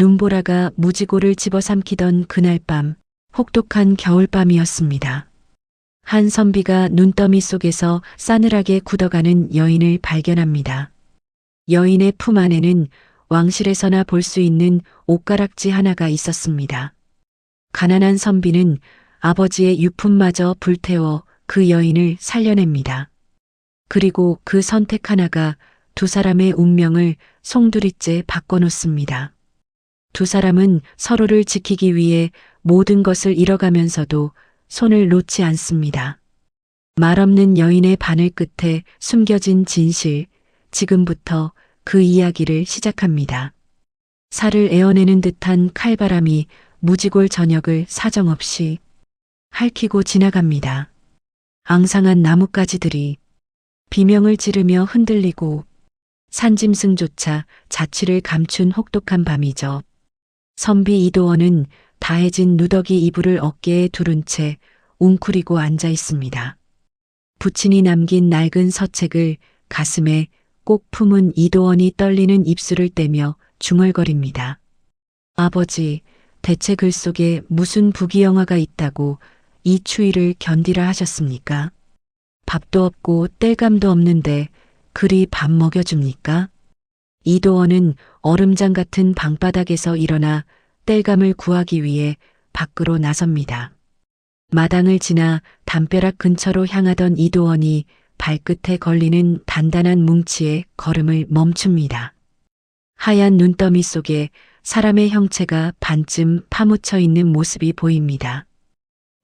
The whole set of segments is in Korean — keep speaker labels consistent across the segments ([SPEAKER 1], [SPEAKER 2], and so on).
[SPEAKER 1] 눈보라가 무지고를 집어삼키던 그날 밤, 혹독한 겨울밤이었습니다. 한 선비가 눈더미 속에서 싸늘하게 굳어가는 여인을 발견합니다. 여인의 품 안에는 왕실에서나 볼 수 있는 옷가락지 하나가 있었습니다. 가난한 선비는 아버지의 유품마저 불태워 그 여인을 살려냅니다. 그리고 그 선택 하나가 두 사람의 운명을 송두리째 바꿔놓습니다. 두 사람은 서로를 지키기 위해 모든 것을 잃어가면서도 손을 놓지 않습니다. 말없는 여인의 바늘 끝에 숨겨진 진실, 지금부터 그 이야기를 시작합니다. 살을 에어내는 듯한 칼바람이 무지골 저녁을 사정없이 핥히고 지나갑니다. 앙상한 나뭇가지들이 비명을 지르며 흔들리고 산짐승조차 자취를 감춘 혹독한 밤이죠. 선비 이도원은 다해진 누더기 이불을 어깨에 두른 채 웅크리고 앉아 있습니다. 부친이 남긴 낡은 서책을 가슴에 꼭 품은 이도원이 떨리는 입술을 떼며 중얼거립니다. 아버지, 대체 글 속에 무슨 부귀영화가 있다고 이 추위를 견디라 하셨습니까? 밥도 없고 뗄감도 없는데 그리 밥 먹여줍니까? 이도원은 얼음장 같은 방바닥에서 일어나 뗄감을 구하기 위해 밖으로 나섭니다. 마당을 지나 담벼락 근처로 향하던 이도원이 발끝에 걸리는 단단한 뭉치에 걸음을 멈춥니다. 하얀 눈더미 속에 사람의 형체가 반쯤 파묻혀 있는 모습이 보입니다.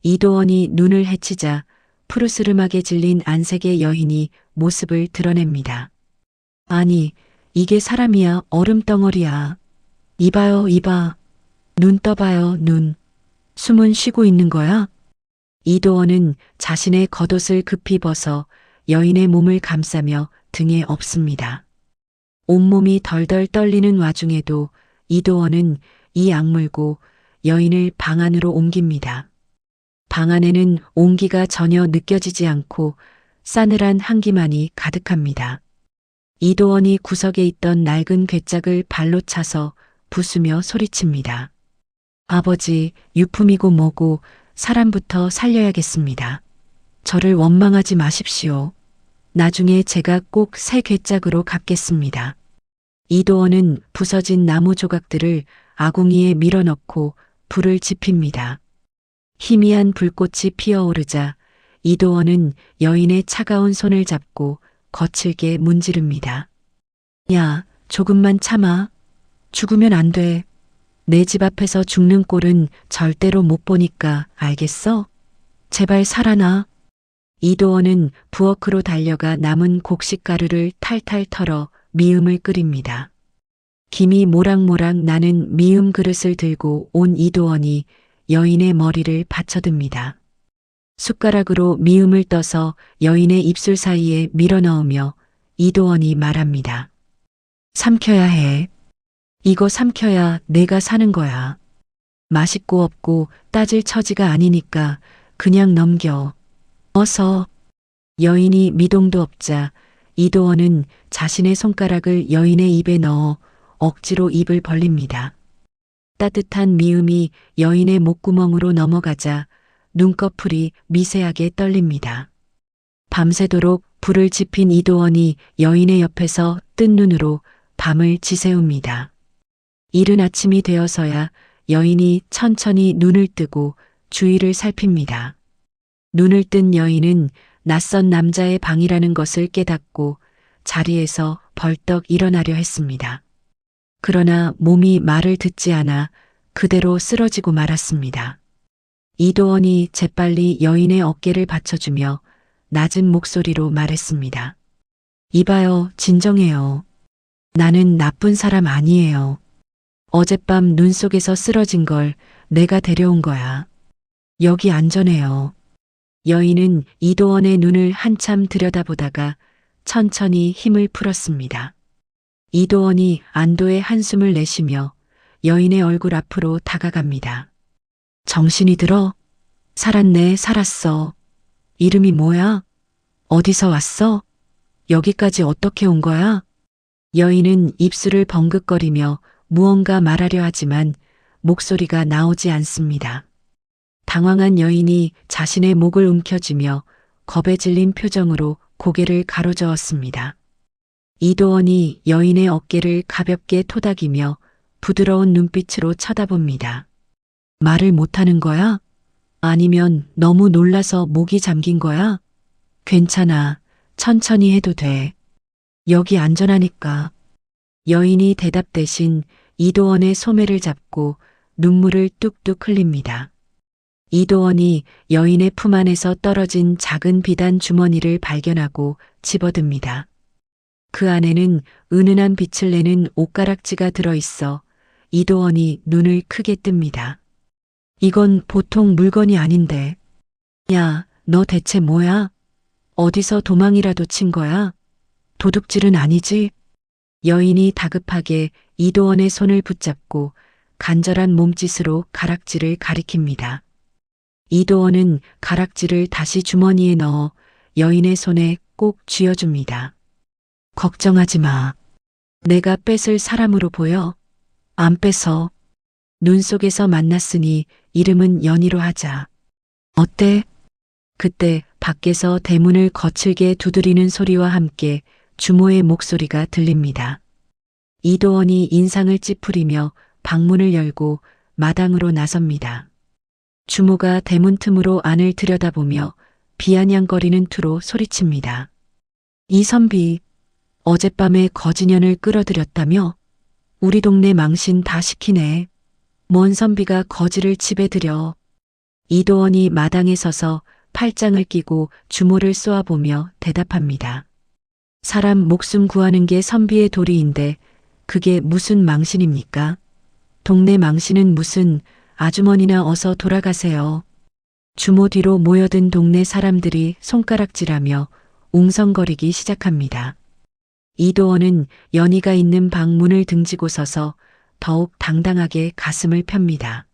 [SPEAKER 1] 이도원이 눈을 헤치자 푸르스름하게 질린 안색의 여인이 모습을 드러냅니다. 아니, 이게 사람이야, 얼음덩어리야. 이봐요, 이봐. 눈 떠봐요, 눈. 숨은 쉬고 있는 거야? 이도원은 자신의 겉옷을 급히 벗어 여인의 몸을 감싸며 등에 엎습니다. 온몸이 덜덜 떨리는 와중에도 이도원은 이 악물고 여인을 방 안으로 옮깁니다. 방 안에는 온기가 전혀 느껴지지 않고 싸늘한 향기만이 가득합니다. 이도원이 구석에 있던 낡은 괴짝을 발로 차서 부수며 소리칩니다. 아버지, 유품이고 뭐고 사람부터 살려야겠습니다. 저를 원망하지 마십시오. 나중에 제가 꼭 새 괴짝으로 갚겠습니다. 이도원은 부서진 나무 조각들을 아궁이에 밀어넣고 불을 지핍니다. 희미한 불꽃이 피어오르자 이도원은 여인의 차가운 손을 잡고 거칠게 문지릅니다. 야, 조금만 참아. 죽으면 안 돼. 내 집 앞에서 죽는 꼴은 절대로 못 보니까 알겠어? 제발 살아나. 이도원은 부엌으로 달려가 남은 곡식가루를 탈탈 털어 미음을 끓입니다. 김이 모락모락 나는 미음 그릇을 들고 온 이도원이 여인의 머리를 받쳐듭니다. 숟가락으로 미음을 떠서 여인의 입술 사이에 밀어넣으며 이도원이 말합니다. 삼켜야 해. 이거 삼켜야 내가 사는 거야. 맛있고 없고 따질 처지가 아니니까 그냥 넘겨. 어서. 여인이 미동도 없자 이도원은 자신의 손가락을 여인의 입에 넣어 억지로 입을 벌립니다. 따뜻한 미음이 여인의 목구멍으로 넘어가자 눈꺼풀이 미세하게 떨립니다. 밤새도록 불을 지핀 이도원이 여인의 옆에서 뜬 눈으로 밤을 지새웁니다. 이른 아침이 되어서야 여인이 천천히 눈을 뜨고 주위를 살핍니다. 눈을 뜬 여인은 낯선 남자의 방이라는 것을 깨닫고 자리에서 벌떡 일어나려 했습니다. 그러나 몸이 말을 듣지 않아 그대로 쓰러지고 말았습니다. 이도원이 재빨리 여인의 어깨를 받쳐주며 낮은 목소리로 말했습니다. 이봐요, 진정해요. 나는 나쁜 사람 아니에요. 어젯밤 눈 속에서 쓰러진 걸 내가 데려온 거야. 여기 안전해요. 여인은 이도원의 눈을 한참 들여다보다가 천천히 힘을 풀었습니다. 이도원이 안도의 한숨을 내쉬며 여인의 얼굴 앞으로 다가갑니다. 정신이 들어? 살았네, 살았어. 이름이 뭐야? 어디서 왔어? 여기까지 어떻게 온 거야? 여인은 입술을 벙긋거리며 무언가 말하려 하지만 목소리가 나오지 않습니다. 당황한 여인이 자신의 목을 움켜쥐며 겁에 질린 표정으로 고개를 가로저었습니다. 이도원이 여인의 어깨를 가볍게 토닥이며 부드러운 눈빛으로 쳐다봅니다. 말을 못하는 거야? 아니면 너무 놀라서 목이 잠긴 거야? 괜찮아. 천천히 해도 돼. 여기 안전하니까. 여인이 대답 대신 이도원의 소매를 잡고 눈물을 뚝뚝 흘립니다. 이도원이 여인의 품 안에서 떨어진 작은 비단 주머니를 발견하고 집어듭니다. 그 안에는 은은한 빛을 내는 옷가락지가 들어있어 이도원이 눈을 크게 뜹니다. 이건 보통 물건이 아닌데. 야, 너 대체 뭐야? 어디서 도망이라도 친 거야? 도둑질은 아니지? 여인이 다급하게 이도원의 손을 붙잡고 간절한 몸짓으로 가락지를 가리킵니다. 이도원은 가락지를 다시 주머니에 넣어 여인의 손에 꼭 쥐어줍니다. 걱정하지 마. 내가 뺏을 사람으로 보여? 안 뺏어. 눈 속에서 만났으니 이름은 연희로 하자. 어때? 그때 밖에서 대문을 거칠게 두드리는 소리와 함께 주모의 목소리가 들립니다. 이도원이 인상을 찌푸리며 방문을 열고 마당으로 나섭니다. 주모가 대문 틈으로 안을 들여다보며 비아냥거리는 투로 소리칩니다. 이선비, 어젯밤에 거지년을 끌어들였다며? 우리 동네 망신 다 시키네. 뭔 선비가 거지를 집에 들여. 이도원이 마당에 서서 팔짱을 끼고 주모를 쏘아보며 대답합니다. 사람 목숨 구하는 게 선비의 도리인데 그게 무슨 망신입니까? 동네 망신은 무슨, 아주머니나 어서 돌아가세요. 주모 뒤로 모여든 동네 사람들이 손가락질하며 웅성거리기 시작합니다. 이도원은 연희가 있는 방 문을 등지고 서서 더욱 당당하게 가슴을 펴니다.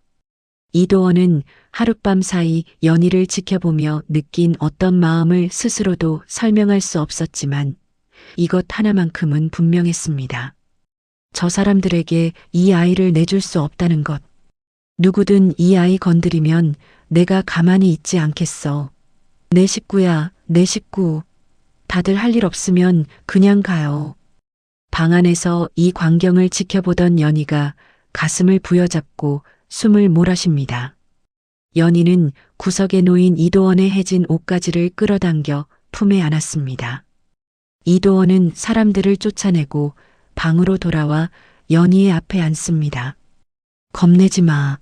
[SPEAKER 1] 이도원은 하룻밤 사이 연희를 지켜보며 느낀 어떤 마음을 스스로도 설명할 수 없었지만 이것 하나만큼은 분명했습니다. 저 사람들에게 이 아이를 내줄 수 없다는 것. 누구든 이 아이 건드리면 내가 가만히 있지 않겠어. 내 식구야, 내 식구. 다들 할 일 없으면 그냥 가요. 방 안에서 이 광경을 지켜보던 연희가 가슴을 부여잡고 숨을 몰아쉽니다. 연희는 구석에 놓인 이도원의 해진 옷가지를 끌어당겨 품에 안았습니다. 이도원은 사람들을 쫓아내고 방으로 돌아와 연희의 앞에 앉습니다. 겁내지 마.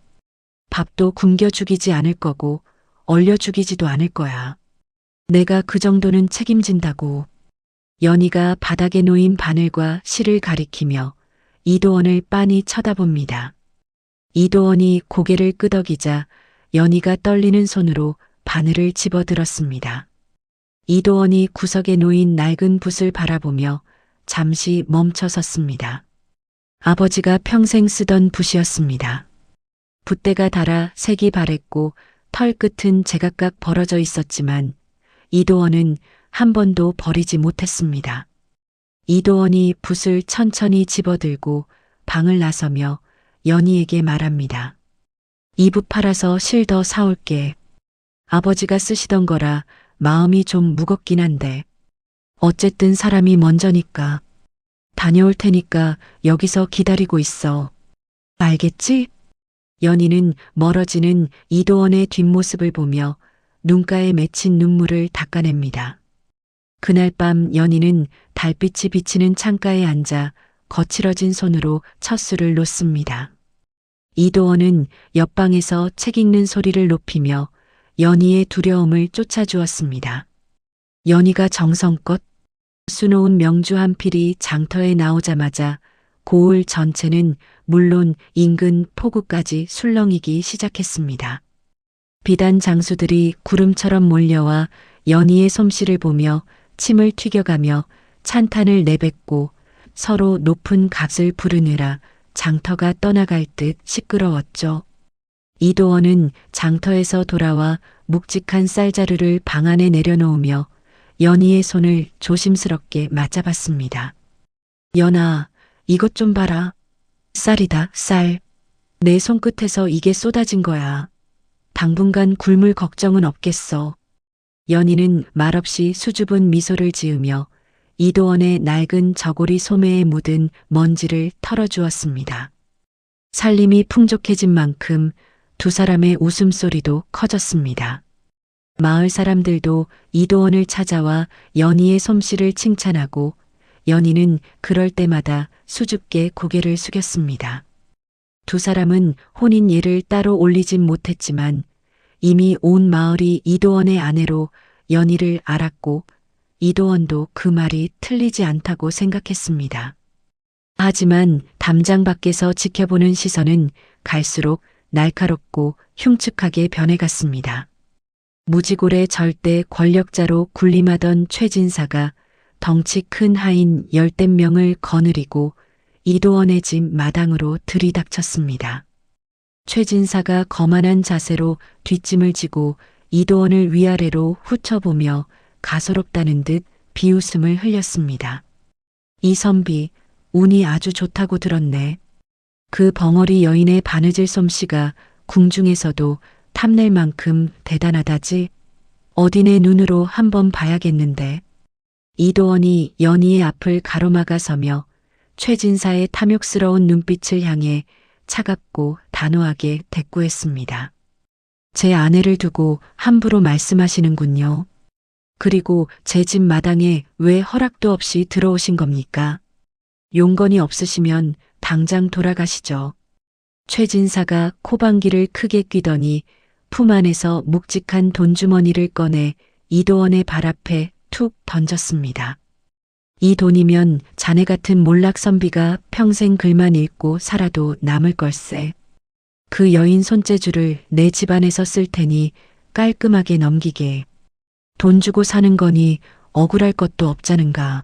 [SPEAKER 1] 밥도 굶겨 죽이지 않을 거고 얼려 죽이지도 않을 거야. 내가 그 정도는 책임진다고. 연희가 바닥에 놓인 바늘과 실을 가리키며 이도원을 빤히 쳐다봅니다. 이도원이 고개를 끄덕이자 연희가 떨리는 손으로 바늘을 집어들었습니다. 이도원이 구석에 놓인 낡은 붓을 바라보며 잠시 멈춰 섰습니다. 아버지가 평생 쓰던 붓이었습니다. 붓대가 닳아 색이 바랬고 털 끝은 제각각 벌어져 있었지만 이도원은 한 번도 버리지 못했습니다. 이도원이 붓을 천천히 집어들고 방을 나서며 연희에게 말합니다. 이 붓 팔아서 실 더 사올게. 아버지가 쓰시던 거라 마음이 좀 무겁긴 한데 어쨌든 사람이 먼저니까. 다녀올 테니까 여기서 기다리고 있어. 알겠지? 연희는 멀어지는 이도원의 뒷모습을 보며 눈가에 맺힌 눈물을 닦아냅니다. 그날 밤 연희는 달빛이 비치는 창가에 앉아 거칠어진 손으로 첫 술을 놓습니다. 이도원은 옆방에서 책 읽는 소리를 높이며 연희의 두려움을 쫓아주었습니다. 연희가 정성껏 수놓은 명주 한 필이 장터에 나오자마자 고을 전체는 물론 인근 포구까지 술렁이기 시작했습니다. 비단 장수들이 구름처럼 몰려와 연희의 솜씨를 보며 침을 튀겨가며 찬탄을 내뱉고 서로 높은 값을 부르느라 장터가 떠나갈 듯 시끄러웠죠. 이도원은 장터에서 돌아와 묵직한 쌀자루를 방 안에 내려놓으며 연희의 손을 조심스럽게 맞잡았습니다. 연아, 이것 좀 봐라. 쌀이다, 쌀. 내 손끝에서 이게 쏟아진 거야. 당분간 굶을 걱정은 없겠어. 연희는 말없이 수줍은 미소를 지으며 이도원의 낡은 저고리 소매에 묻은 먼지를 털어주었습니다. 살림이 풍족해진 만큼 두 사람의 웃음소리도 커졌습니다. 마을 사람들도 이도원을 찾아와 연희의 솜씨를 칭찬하고 연희는 그럴 때마다 수줍게 고개를 숙였습니다. 두 사람은 혼인 예를 따로 올리진 못했지만 이미 온 마을이 이도원의 아내로 연희를 알았고 이도원도 그 말이 틀리지 않다고 생각했습니다. 하지만 담장 밖에서 지켜보는 시선은 갈수록 날카롭고 흉측하게 변해갔습니다. 무지골의 절대 권력자로 군림하던 최진사가 덩치 큰 하인 10댓명을 거느리고 이도원의 집 마당으로 들이닥쳤습니다. 최진사가 거만한 자세로 뒷짐을 지고 이도원을 위아래로 훑어보며 가소롭다는 듯 비웃음을 흘렸습니다. 이 선비, 운이 아주 좋다고 들었네. 그 벙어리 여인의 바느질 솜씨가 궁중에서도 탐낼 만큼 대단하다지. 어디 내 눈으로 한번 봐야겠는데. 이도원이 연희의 앞을 가로막아 서며 최진사의 탐욕스러운 눈빛을 향해 차갑고 단호하게 대꾸했습니다. 제 아내를 두고 함부로 말씀하시는군요. 그리고 제 집 마당에 왜 허락도 없이 들어오신 겁니까? 용건이 없으시면 당장 돌아가시죠. 최진사가 코방귀를 크게 뀌더니 품 안에서 묵직한 돈주머니를 꺼내 이도원의 발 앞에 툭 던졌습니다. 이 돈이면 자네 같은 몰락선비가 평생 글만 읽고 살아도 남을 걸세. 그 여인 손재주를 내 집안에서 쓸 테니 깔끔하게 넘기게. 돈 주고 사는 거니 억울할 것도 없자는가.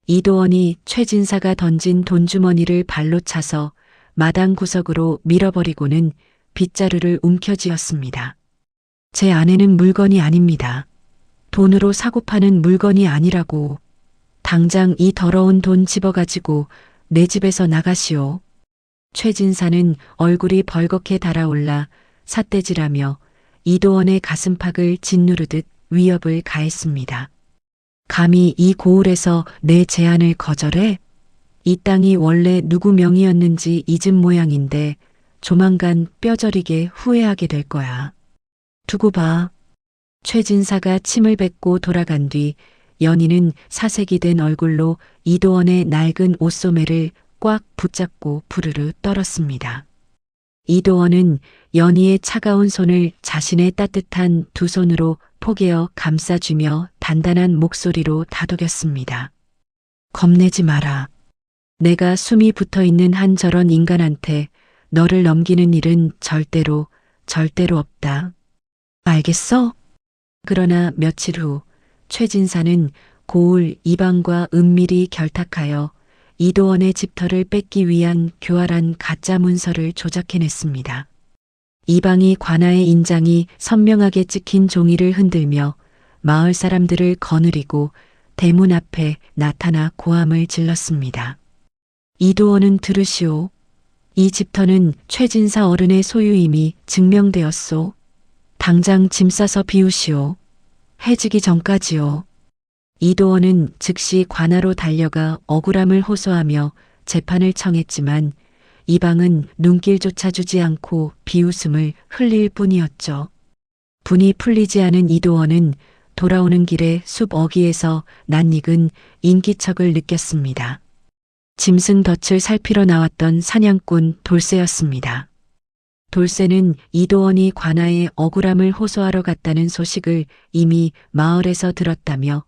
[SPEAKER 1] 이도원이 최진사가 던진 돈주머니를 발로 차서 마당 구석으로 밀어버리고는 빗자루를 움켜쥐었습니다. 제 아내는 물건이 아닙니다. 돈으로 사고 파는 물건이 아니라고. 당장 이 더러운 돈 집어가지고 내 집에서 나가시오. 최진사는 얼굴이 벌겋게 달아올라 삿대질하며 이도원의 가슴팍을 짓누르듯 위협을 가했습니다. 감히 이 고을에서 내 제안을 거절해? 이 땅이 원래 누구 명의였는지 잊은 모양인데 조만간 뼈저리게 후회하게 될 거야. 두고 봐. 최진사가 침을 뱉고 돌아간 뒤 연희는 사색이 된 얼굴로 이도원의 낡은 옷소매를 꽉 붙잡고 부르르 떨었습니다. 이도원은 연희의 차가운 손을 자신의 따뜻한 두 손으로 포개어 감싸주며 단단한 목소리로 다독였습니다. 겁내지 마라. 내가 숨이 붙어있는 한 저런 인간한테 너를 넘기는 일은 절대로 없다. 알겠어? 그러나 며칠 후 최진사는 고을 이방과 은밀히 결탁하여 이도원의 집터를 뺏기 위한 교활한 가짜 문서를 조작해냈습니다. 이방이 관아의 인장이 선명하게 찍힌 종이를 흔들며 마을 사람들을 거느리고 대문 앞에 나타나 고함을 질렀습니다. 이도원은 들으시오. 이 집터는 최진사 어른의 소유임이 증명되었소. 당장 짐 싸서 비우시오. 해지기 전까지요. 이도원은 즉시 관아로 달려가 억울함을 호소하며 재판을 청했지만 이방은 눈길조차 주지 않고 비웃음을 흘릴 뿐이었죠. 분이 풀리지 않은 이도원은 돌아오는 길에 숲 어귀에서 낯익은 인기척을 느꼈습니다. 짐승 덫을 살피러 나왔던 사냥꾼 돌쇠였습니다. 돌쇠는 이도원이 관아에 억울함을 호소하러 갔다는 소식을 이미 마을에서 들었다며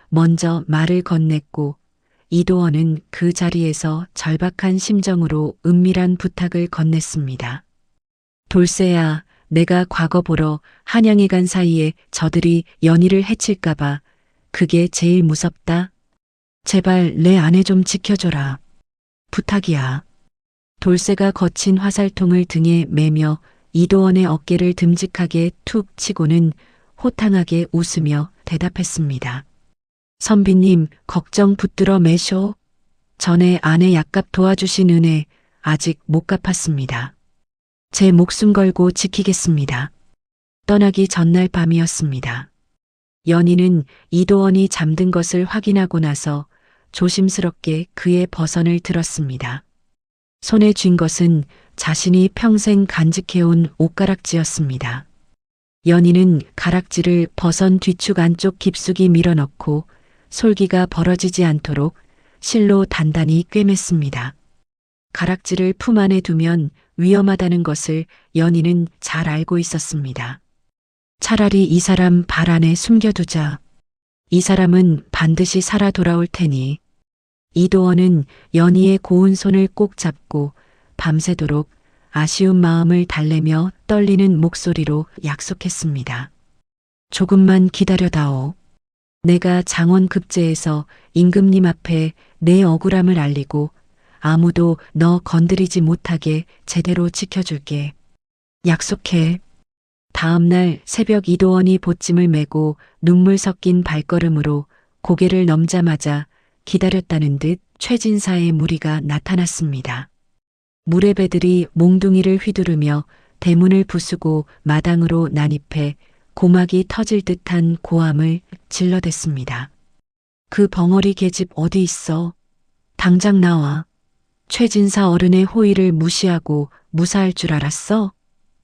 [SPEAKER 1] 먼저 말을 건넸고 이도원은 그 자리에서 절박한 심정으로 은밀한 부탁을 건넸습니다. 돌쇠야, 내가 과거 보러 한양에 간 사이에 저들이 연희를 해칠까봐 그게 제일 무섭다. 제발 내 아내 좀 지켜줘라. 부탁이야. 돌쇠가 거친 화살통을 등에 매며 이도원의 어깨를 듬직하게 툭 치고는 호탕하게 웃으며 대답했습니다. 선비님, 걱정 붙들어 매쇼. 전에 아내 약값 도와주신 은혜 아직 못 갚았습니다. 제 목숨 걸고 지키겠습니다. 떠나기 전날 밤이었습니다. 연희는 이도원이 잠든 것을 확인하고 나서 조심스럽게 그의 버선을 들었습니다. 손에 쥔 것은 자신이 평생 간직해온 옷가락지였습니다. 연희는 가락지를 버선 뒤축 안쪽 깊숙이 밀어넣고 솔기가 벌어지지 않도록 실로 단단히 꿰맸습니다. 가락지를 품 안에 두면 위험하다는 것을 연희는 잘 알고 있었습니다. 차라리 이 사람 발 안에 숨겨두자. 이 사람은 반드시 살아 돌아올 테니. 이도원은 연희의 고운 손을 꼭 잡고 밤새도록 아쉬운 마음을 달래며 떨리는 목소리로 약속했습니다. 조금만 기다려다오. 내가 장원급제에서 임금님 앞에 내 억울함을 알리고 아무도 너 건드리지 못하게 제대로 지켜줄게. 약속해. 다음 날 새벽 이도원이 보찜을 메고 눈물 섞인 발걸음으로 고개를 넘자마자 기다렸다는 듯 최진사의 무리가 나타났습니다. 무례배들이 몽둥이를 휘두르며 대문을 부수고 마당으로 난입해 고막이 터질 듯한 고함을 질러댔습니다. 그 벙어리 계집 어디 있어? 당장 나와. 최진사 어른의 호의를 무시하고 무사할 줄 알았어?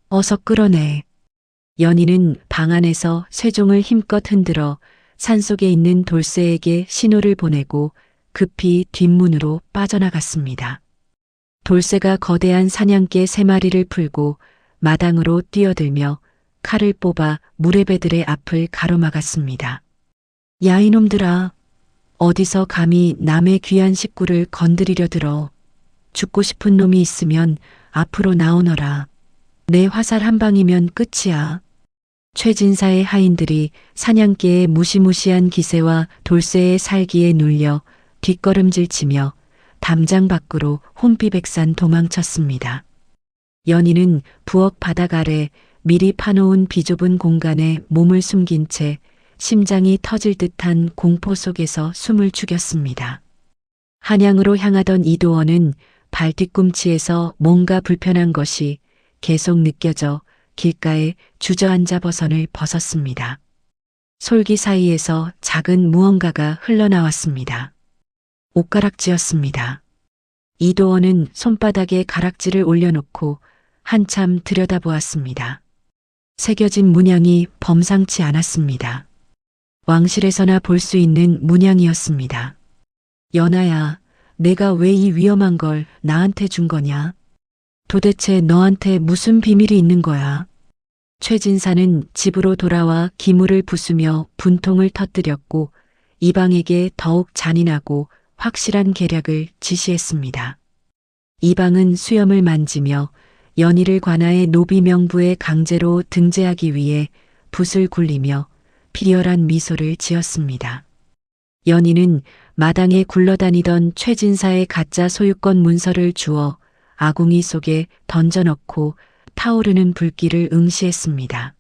[SPEAKER 1] 어서 끌어내. 연희는 방 안에서 쇠종을 힘껏 흔들어 산속에 있는 돌쇠에게 신호를 보내고 급히 뒷문으로 빠져나갔습니다. 돌쇠가 거대한 사냥개 3마리를 풀고 마당으로 뛰어들며 칼을 뽑아 무례배들의 앞을 가로막았습니다. 야 이놈들아, 어디서 감히 남의 귀한 식구를 건드리려 들어. 죽고 싶은 놈이 있으면 앞으로 나오너라. 내 화살 한 방이면 끝이야. 최진사의 하인들이 사냥개의 무시무시한 기세와 돌쇠의 살기에 눌려 뒷걸음질치며 담장 밖으로 혼비백산 도망쳤습니다. 연희는 부엌 바닥 아래 미리 파놓은 비좁은 공간에 몸을 숨긴 채 심장이 터질 듯한 공포 속에서 숨을 죽였습니다. 한양으로 향하던 이도원은 발 뒤꿈치에서 뭔가 불편한 것이 계속 느껴져 길가에 주저앉아 버선을 벗었습니다. 솔기 사이에서 작은 무언가가 흘러나왔습니다. 옷가락지였습니다. 이도원은 손바닥에 가락지를 올려놓고 한참 들여다보았습니다. 새겨진 문양이 범상치 않았습니다. 왕실에서나 볼 수 있는 문양이었습니다. 연아야, 내가 왜 이 위험한 걸 나한테 준 거냐? 도대체 너한테 무슨 비밀이 있는 거야? 최진사는 집으로 돌아와 기물을 부수며 분통을 터뜨렸고 이방에게 더욱 잔인하고 확실한 계략을 지시했습니다. 이방은 수염을 만지며 연희를 관아의 노비 명부에 강제로 등재하기 위해 붓을 굴리며 피리얼한 미소를 지었습니다. 연희는 마당에 굴러다니던 최진사의 가짜 소유권 문서를 주워 아궁이 속에 던져넣고 타오르는 불길을 응시했습니다.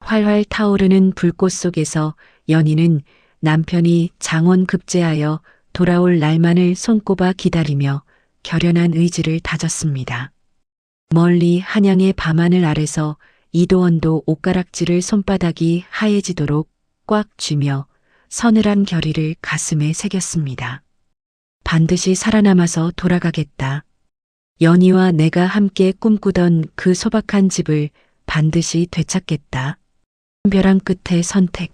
[SPEAKER 1] 활활 타오르는 불꽃 속에서 연희는 남편이 장원 급제하여 돌아올 날만을 손꼽아 기다리며 결연한 의지를 다졌습니다. 멀리 한양의 밤하늘 아래서 이도원도 옷가락지를 손바닥이 하얘지도록 꽉 쥐며 서늘한 결의를 가슴에 새겼습니다. 반드시 살아남아서 돌아가겠다. 연희와 내가 함께 꿈꾸던 그 소박한 집을 반드시 되찾겠다. 벼랑 끝의 선택.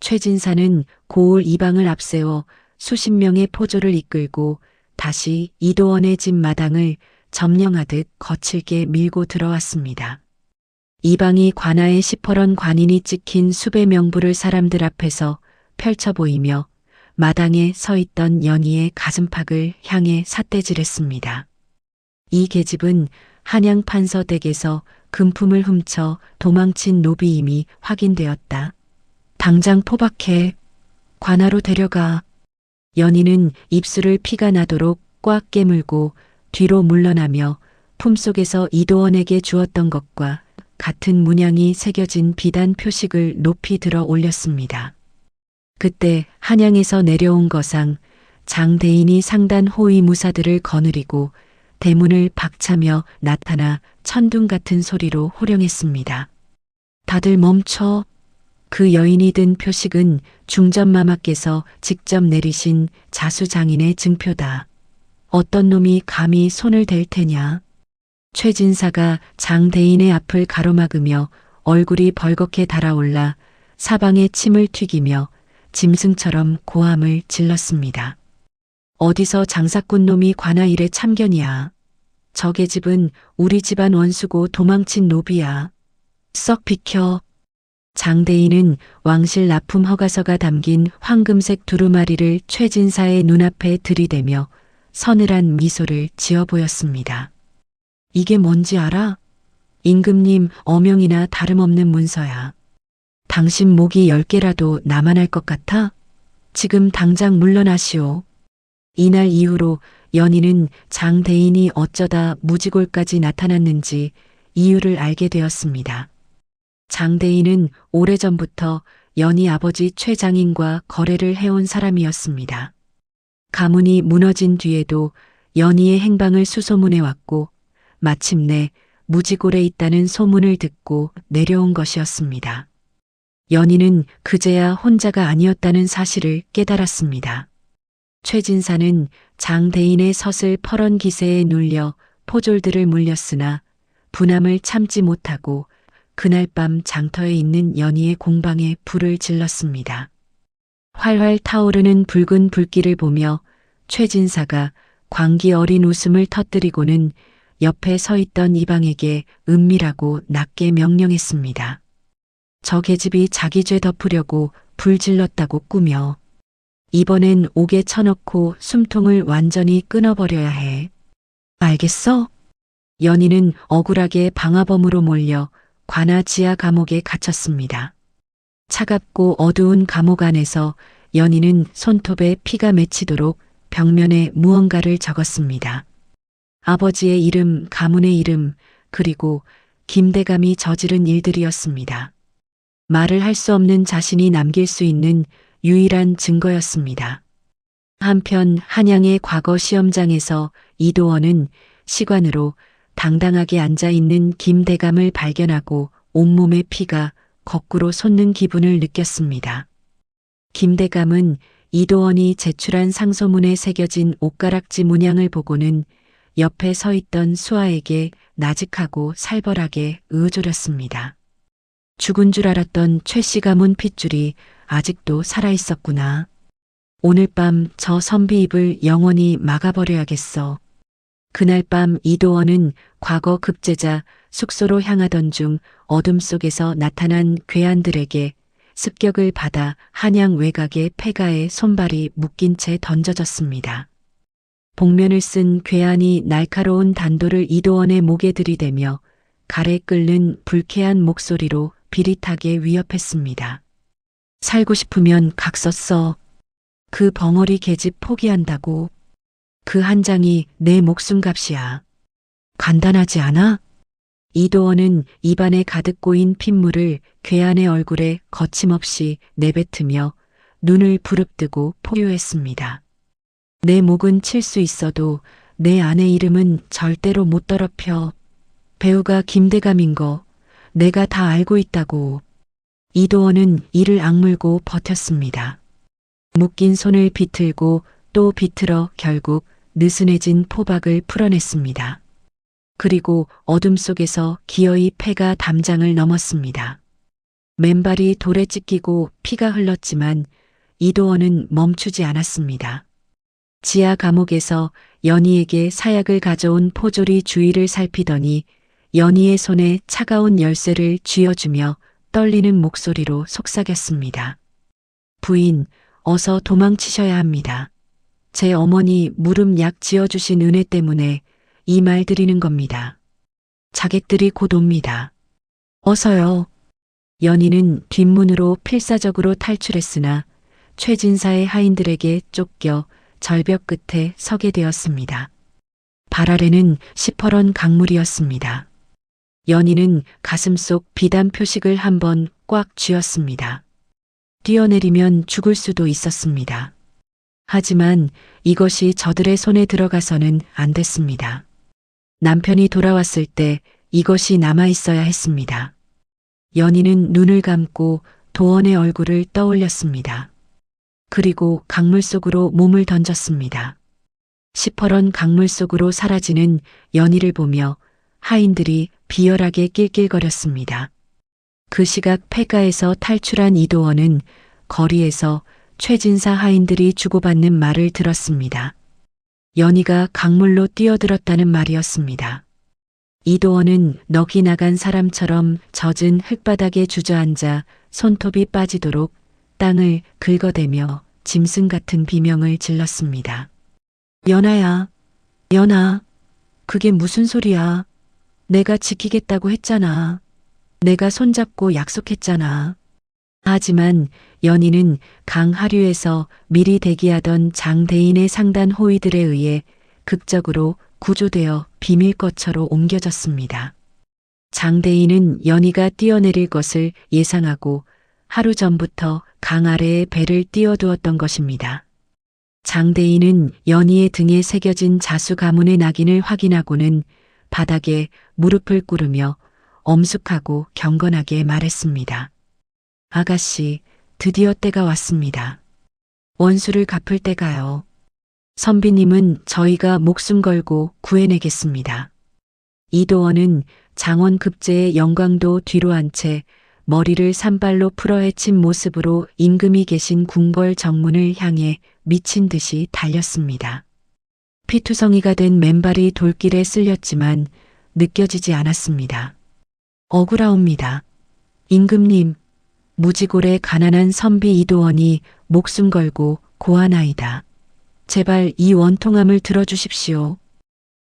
[SPEAKER 1] 최진사는 고을 이방을 앞세워 수십 명의 포조를 이끌고 다시 이도원의 집 마당을 점령하듯 거칠게 밀고 들어왔습니다. 이방이 관아의 시퍼런 관인이 찍힌 수배 명부를 사람들 앞에서 펼쳐 보이며 마당에 서 있던 연희의 가슴팍을 향해 삿대질했습니다. 이 계집은 한양 판서 댁에서 금품을 훔쳐 도망친 노비임이 확인되었다. 당장 포박해. 관아로 데려가. 연희는 입술을 피가 나도록 꽉 깨물고 뒤로 물러나며 품속에서 이도원에게 주었던 것과 같은 문양이 새겨진 비단 표식을 높이 들어 올렸습니다. 그때 한양에서 내려온 거상 장대인이 상단 호위 무사들을 거느리고 대문을 박차며 나타나 천둥 같은 소리로 호령했습니다. 다들 멈춰. 그 여인이 든 표식은 중전마마께서 직접 내리신 자수장인의 증표다. 어떤 놈이 감히 손을 댈 테냐. 최진사가 장대인의 앞을 가로막으며 얼굴이 벌겋게 달아올라 사방에 침을 튀기며 짐승처럼 고함을 질렀습니다. 어디서 장사꾼 놈이 관아 일에 참견이야. 저 계집은 우리 집안 원수고 도망친 노비야. 썩 비켜. 장대인은 왕실 납품 허가서가 담긴 황금색 두루마리를 최진사의 눈앞에 들이대며 서늘한 미소를 지어 보였습니다. 이게 뭔지 알아? 임금님 어명이나 다름없는 문서야. 당신 목이 10개라도 나만할 것 같아? 지금 당장 물러나시오. 이날 이후로 연희는 장대인이 어쩌다 무지골까지 나타났는지 이유를 알게 되었습니다. 장대인은 오래전부터 연희 아버지 최장인과 거래를 해온 사람이었습니다. 가문이 무너진 뒤에도 연희의 행방을 수소문해 왔고 마침내 무지골에 있다는 소문을 듣고 내려온 것이었습니다. 연희는 그제야 혼자가 아니었다는 사실을 깨달았습니다. 최진사는 장대인의 서슬 퍼런 기세에 눌려 포졸들을 물렸으나 분함을 참지 못하고 그날 밤 장터에 있는 연희의 공방에 불을 질렀습니다. 활활 타오르는 붉은 불길을 보며 최진사가 광기 어린 웃음을 터뜨리고는 옆에 서 있던 이방에게 은밀하고 낮게 명령했습니다. 저 계집이 자기 죄 덮으려고 불 질렀다고 꾸며 이번엔 옥에 쳐넣고 숨통을 완전히 끊어버려야 해. 알겠어? 연희는 억울하게 방화범으로 몰려 관아 지하 감옥에 갇혔습니다. 차갑고 어두운 감옥 안에서 연희는 손톱에 피가 맺히도록 벽면에 무언가를 적었습니다. 아버지의 이름, 가문의 이름, 그리고 김대감이 저지른 일들이었습니다. 말을 할 수 없는 자신이 남길 수 있는 유일한 증거였습니다. 한편 한양의 과거 시험장에서 이도원은 시관으로 당당하게 앉아있는 김대감을 발견하고 온몸의 피가 거꾸로 솟는 기분을 느꼈습니다. 김대감은 이도원이 제출한 상소문에 새겨진 옷가락지 문양을 보고는 옆에 서 있던 수아에게 나직하고 살벌하게 의조렸습니다. 죽은 줄 알았던 최씨 가문 핏줄이 아직도 살아있었구나. 오늘 밤 저 선비 입을 영원히 막아버려야겠어. 그날 밤 이도원은 과거 급제자 숙소로 향하던 중 어둠 속에서 나타난 괴한들에게 습격을 받아 한양 외곽의 폐가에 손발이 묶인 채 던져졌습니다. 복면을 쓴 괴한이 날카로운 단도를 이도원의 목에 들이대며 가래 끓는 불쾌한 목소리로 비릿하게 위협했습니다. 살고 싶으면 각서 써. 그 벙어리 계집 포기한다고. 그 한 장이 내 목숨값이야. 간단하지 않아? 이도원은 입안에 가득 고인 핏물을 괴한의 얼굴에 거침없이 내뱉으며 눈을 부릅뜨고 포효했습니다. 내 목은 칠 수 있어도 내 아내 이름은 절대로 못 더럽혀. 배우가 김대감인 거 내가 다 알고 있다고. 이도원은 이를 악물고 버텼습니다. 묶인 손을 비틀고 또 비틀어 결국 느슨해진 포박을 풀어냈습니다. 그리고 어둠 속에서 기어이 패가 담장을 넘었습니다. 맨발이 돌에 찢기고 피가 흘렀지만 이도원은 멈추지 않았습니다. 지하 감옥에서 연희에게 사약을 가져온 포졸이 주위를 살피더니 연희의 손에 차가운 열쇠를 쥐어주며 떨리는 목소리로 속삭였습니다. 부인, 어서 도망치셔야 합니다. 제 어머니 무릎 약 지어주신 은혜 때문에 이 말 드리는 겁니다. 자객들이 곧 옵니다. 어서요. 연희는 뒷문으로 필사적으로 탈출했으나 최진사의 하인들에게 쫓겨 절벽 끝에 서게 되었습니다. 발 아래는 시퍼런 강물이었습니다. 연희는 가슴속 비단 표식을 한번 꽉 쥐었습니다. 뛰어내리면 죽을 수도 있었습니다. 하지만 이것이 저들의 손에 들어가서는 안 됐습니다. 남편이 돌아왔을 때 이것이 남아 있어야 했습니다. 연희는 눈을 감고 도원의 얼굴을 떠올렸습니다. 그리고 강물 속으로 몸을 던졌습니다. 시퍼런 강물 속으로 사라지는 연희를 보며 하인들이 비열하게 낄낄거렸습니다. 그 시각 폐가에서 탈출한 이도원은 거리에서 최진사 하인들이 주고받는 말을 들었습니다. 연희가 강물로 뛰어들었다는 말이었습니다. 이도원은 넋이 나간 사람처럼 젖은 흙바닥에 주저앉아 손톱이 빠지도록 땅을 긁어대며 짐승 같은 비명을 질렀습니다. 연아야, 연아, 그게 무슨 소리야? 내가 지키겠다고 했잖아. 내가 손잡고 약속했잖아. 하지만 연희는 강 하류에서 미리 대기하던 장대인의 상단 호위들에 의해 극적으로 구조되어 비밀거처로 옮겨졌습니다. 장대인은 연희가 뛰어내릴 것을 예상하고 하루 전부터 강 아래에 배를 띄워두었던 것입니다. 장대인은 연희의 등에 새겨진 자수 가문의 낙인을 확인하고는 바닥에 무릎을 꿇으며 엄숙하고 경건하게 말했습니다. 아가씨, 드디어 때가 왔습니다. 원수를 갚을 때가요. 선비님은 저희가 목숨 걸고 구해내겠습니다. 이도원은 장원 급제의 영광도 뒤로 한 채 머리를 산발로 풀어헤친 모습으로 임금이 계신 궁궐 정문을 향해 미친 듯이 달렸습니다. 피투성이가 된 맨발이 돌길에 쓸렸지만 느껴지지 않았습니다. 억울하옵니다. 임금님, 무지골의 가난한 선비 이도원이 목숨 걸고 고하나이다. 제발 이 원통함을 들어주십시오.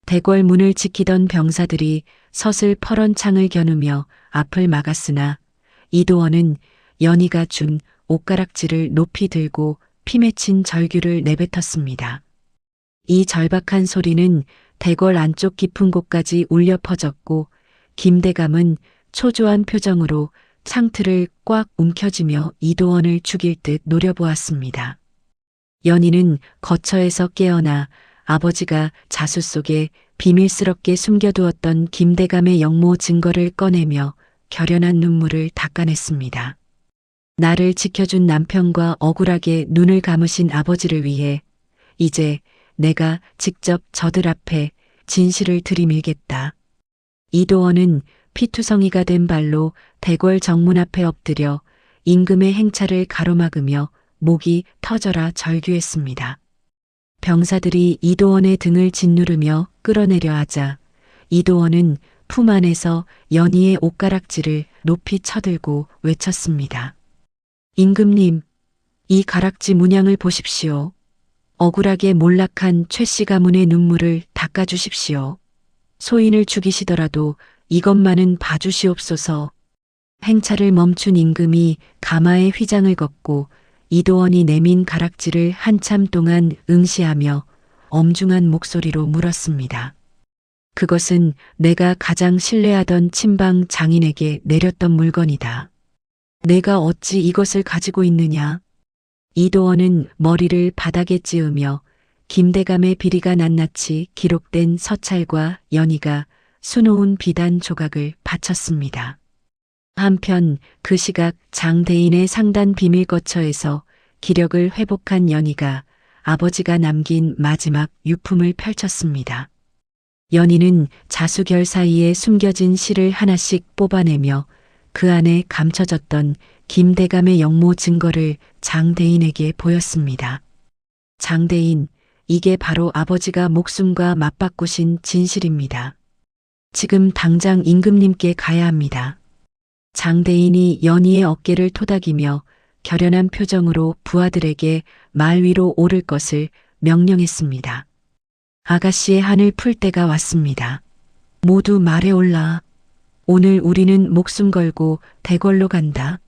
[SPEAKER 1] 대궐 문을 지키던 병사들이 서슬 퍼런 창을 겨누며 앞을 막았으나 이도원은 연희가 준 옷가락질을 높이 들고 피맺힌 절규를 내뱉었습니다. 이 절박한 소리는 대궐 안쪽 깊은 곳까지 울려 퍼졌고 김대감은 초조한 표정으로 창틀을 꽉 움켜쥐며 이도원을 죽일 듯 노려보았습니다. 연희는 거처에서 깨어나 아버지가 자수 속에 비밀스럽게 숨겨두었던 김대감의 영모 증거를 꺼내며 결연한 눈물을 닦아냈습니다. 나를 지켜준 남편과 억울하게 눈을 감으신 아버지를 위해 이제 내가 직접 저들 앞에 진실을 들이밀겠다. 이도원은 피투성이가 된 발로 대궐 정문 앞에 엎드려 임금의 행차를 가로막으며 목이 터져라 절규했습니다. 병사들이 이도원의 등을 짓누르며 끌어내려 하자 이도원은 품 안에서 연희의 옷가락질을 높이 쳐들고 외쳤습니다. 임금님, 이 가락지 문양을 보십시오. 억울하게 몰락한 최씨 가문의 눈물을 닦아주십시오. 소인을 죽이시더라도 이것만은 봐주시옵소서. 행차를 멈춘 임금이 가마에 휘장을 걷고 이도원이 내민 가락지를 한참 동안 응시하며 엄중한 목소리로 물었습니다. 그것은 내가 가장 신뢰하던 친방 장인에게 내렸던 물건이다. 내가 어찌 이것을 가지고 있느냐? 이도원은 머리를 바닥에 찌으며 김대감의 비리가 낱낱이 기록된 서찰과 연희가 수놓은 비단 조각을 바쳤습니다. 한편 그 시각 장대인의 상단 비밀 거처에서 기력을 회복한 연희가 아버지가 남긴 마지막 유품을 펼쳤습니다. 연희는 자수결 사이에 숨겨진 실을 하나씩 뽑아내며 그 안에 감춰졌던 김대감의 영모 증거를 장대인에게 보였습니다. 장대인, 이게 바로 아버지가 목숨과 맞바꾸신 진실입니다. 지금 당장 임금님께 가야 합니다. 장대인이 연희의 어깨를 토닥이며 결연한 표정으로 부하들에게 말 위로 오를 것을 명령했습니다. 아가씨의 한을 풀 때가 왔습니다. 모두 말에 올라. 오늘 우리는 목숨 걸고 대궐로 간다.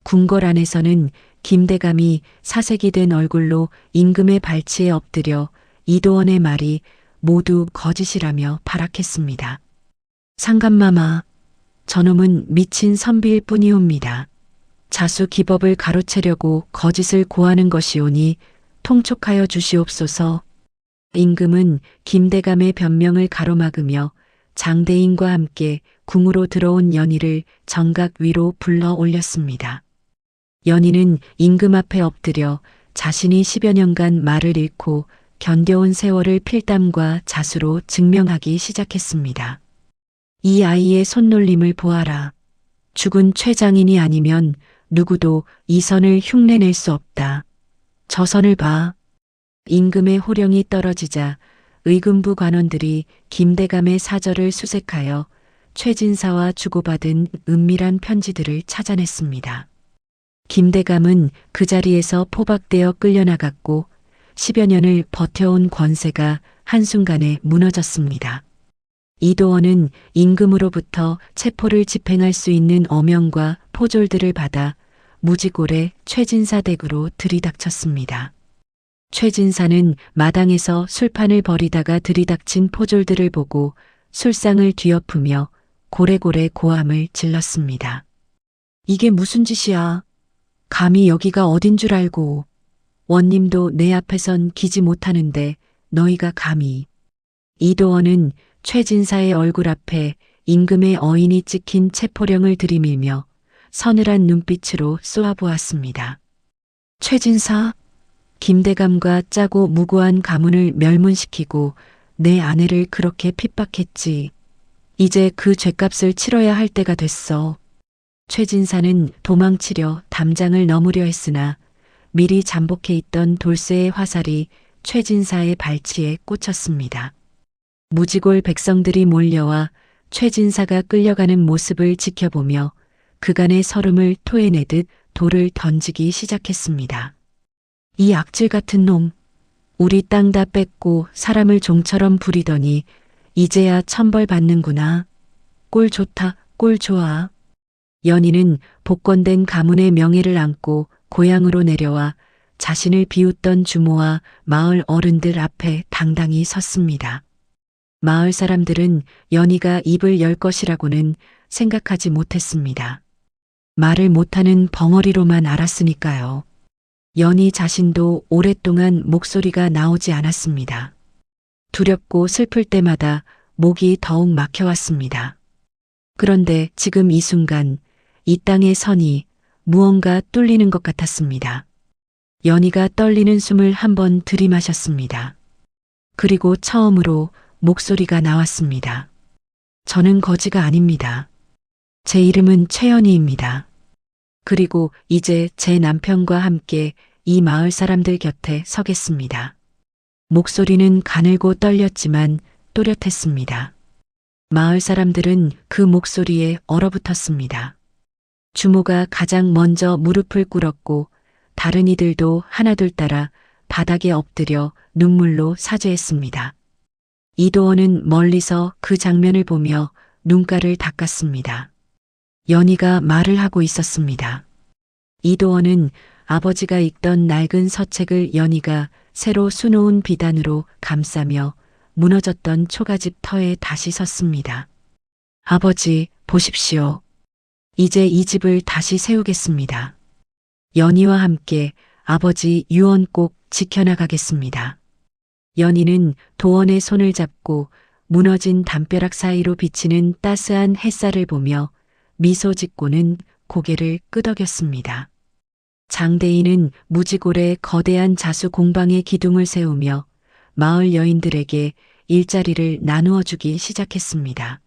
[SPEAKER 1] 궁궐 안에서는 김대감이 사색이 된 얼굴로 임금의 발치에 엎드려 이도원의 말이 모두 거짓이라며 발악했습니다. 상감마마, 저놈은 미친 선비일 뿐이옵니다. 자수 기법을 가로채려고 거짓을 고하는 것이오니 통촉하여 주시옵소서. 임금은 김대감의 변명을 가로막으며 장대인과 함께 궁으로 들어온 연희를 정각 위로 불러 올렸습니다. 연희는 임금 앞에 엎드려 자신이 10여 년간 말을 잃고 견뎌온 세월을 필담과 자수로 증명하기 시작했습니다. 이 아이의 손놀림을 보아라. 죽은 최장인이 아니면 누구도 이 선을 흉내낼 수 없다. 저 선을 봐. 임금의 호령이 떨어지자 의금부 관원들이 김대감의 사절을 수색하여 최진사와 주고받은 은밀한 편지들을 찾아냈습니다. 김대감은 그 자리에서 포박되어 끌려나갔고 10여 년을 버텨온 권세가 한순간에 무너졌습니다. 이도원은 임금으로부터 체포를 집행할 수 있는 어명과 포졸들을 받아 무지골에 최진사 댁으로 들이닥쳤습니다. 최진사는 마당에서 술판을 벌이다가 들이닥친 포졸들을 보고 술상을 뒤엎으며 고래고래 고함을 질렀습니다. 이게 무슨 짓이야? 감히 여기가 어딘 줄 알고. 원님도 내 앞에선 기지 못하는데 너희가 감히. 이도원은 최진사의 얼굴 앞에 임금의 어인이 찍힌 체포령을 들이밀며 서늘한 눈빛으로 쏘아보았습니다. 최진사, 김대감과 짜고 무고한 가문을 멸문시키고 내 아내를 그렇게 핍박했지. 이제 그 죗값을 치러야 할 때가 됐어. 최진사는 도망치려 담장을 넘으려 했으나 미리 잠복해 있던 돌쇠의 화살이 최진사의 발치에 꽂혔습니다. 무지골 백성들이 몰려와 최진사가 끌려가는 모습을 지켜보며 그간의 서름을 토해내듯 돌을 던지기 시작했습니다. 이 악질 같은 놈, 우리 땅 다 뺏고 사람을 종처럼 부리더니 이제야 천벌 받는구나. 꼴 좋다, 꼴 좋아. 연희는 복권된 가문의 명예를 안고 고향으로 내려와 자신을 비웃던 주모와 마을 어른들 앞에 당당히 섰습니다. 마을 사람들은 연희가 입을 열 것이라고는 생각하지 못했습니다. 말을 못하는 벙어리로만 알았으니까요. 연희 자신도 오랫동안 목소리가 나오지 않았습니다. 두렵고 슬플 때마다 목이 더욱 막혀왔습니다. 그런데 지금 이 순간 이 땅의 선이 무언가 뚫리는 것 같았습니다. 연희가 떨리는 숨을 한번 들이마셨습니다. 그리고 처음으로 목소리가 나왔습니다. 저는 거지가 아닙니다. 제 이름은 최연희입니다. 그리고 이제 제 남편과 함께 이 마을 사람들 곁에 서겠습니다. 목소리는 가늘고 떨렸지만 또렷했습니다. 마을 사람들은 그 목소리에 얼어붙었습니다. 주모가 가장 먼저 무릎을 꿇었고 다른 이들도 하나둘 따라 바닥에 엎드려 눈물로 사죄했습니다. 이도원은 멀리서 그 장면을 보며 눈가를 닦았습니다. 연희가 말을 하고 있었습니다. 이도원은 아버지가 읽던 낡은 서책을 연희가 새로 수놓은 비단으로 감싸며 무너졌던 초가집 터에 다시 섰습니다. 아버지, 보십시오. 이제 이 집을 다시 세우겠습니다. 연희와 함께 아버지 유언 꼭 지켜나가겠습니다. 연희는 도원의 손을 잡고 무너진 담벼락 사이로 비치는 따스한 햇살을 보며 미소 짓고는 고개를 끄덕였습니다. 장대인은 무지골에 거대한 자수 공방의 기둥을 세우며 마을 여인들에게 일자리를 나누어 주기 시작했습니다.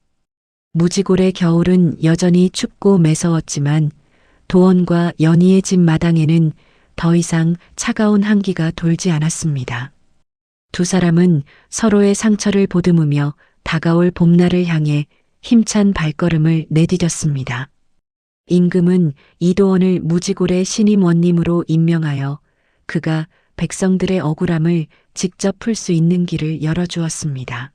[SPEAKER 1] 무지골의 겨울은 여전히 춥고 매서웠지만 도원과 연희의 집 마당에는 더 이상 차가운 한기가 돌지 않았습니다. 두 사람은 서로의 상처를 보듬으며 다가올 봄날을 향해 힘찬 발걸음을 내디뎠습니다. 임금은 이도원을 무지골의 신임 원님으로 임명하여 그가 백성들의 억울함을 직접 풀 수 있는 길을 열어주었습니다.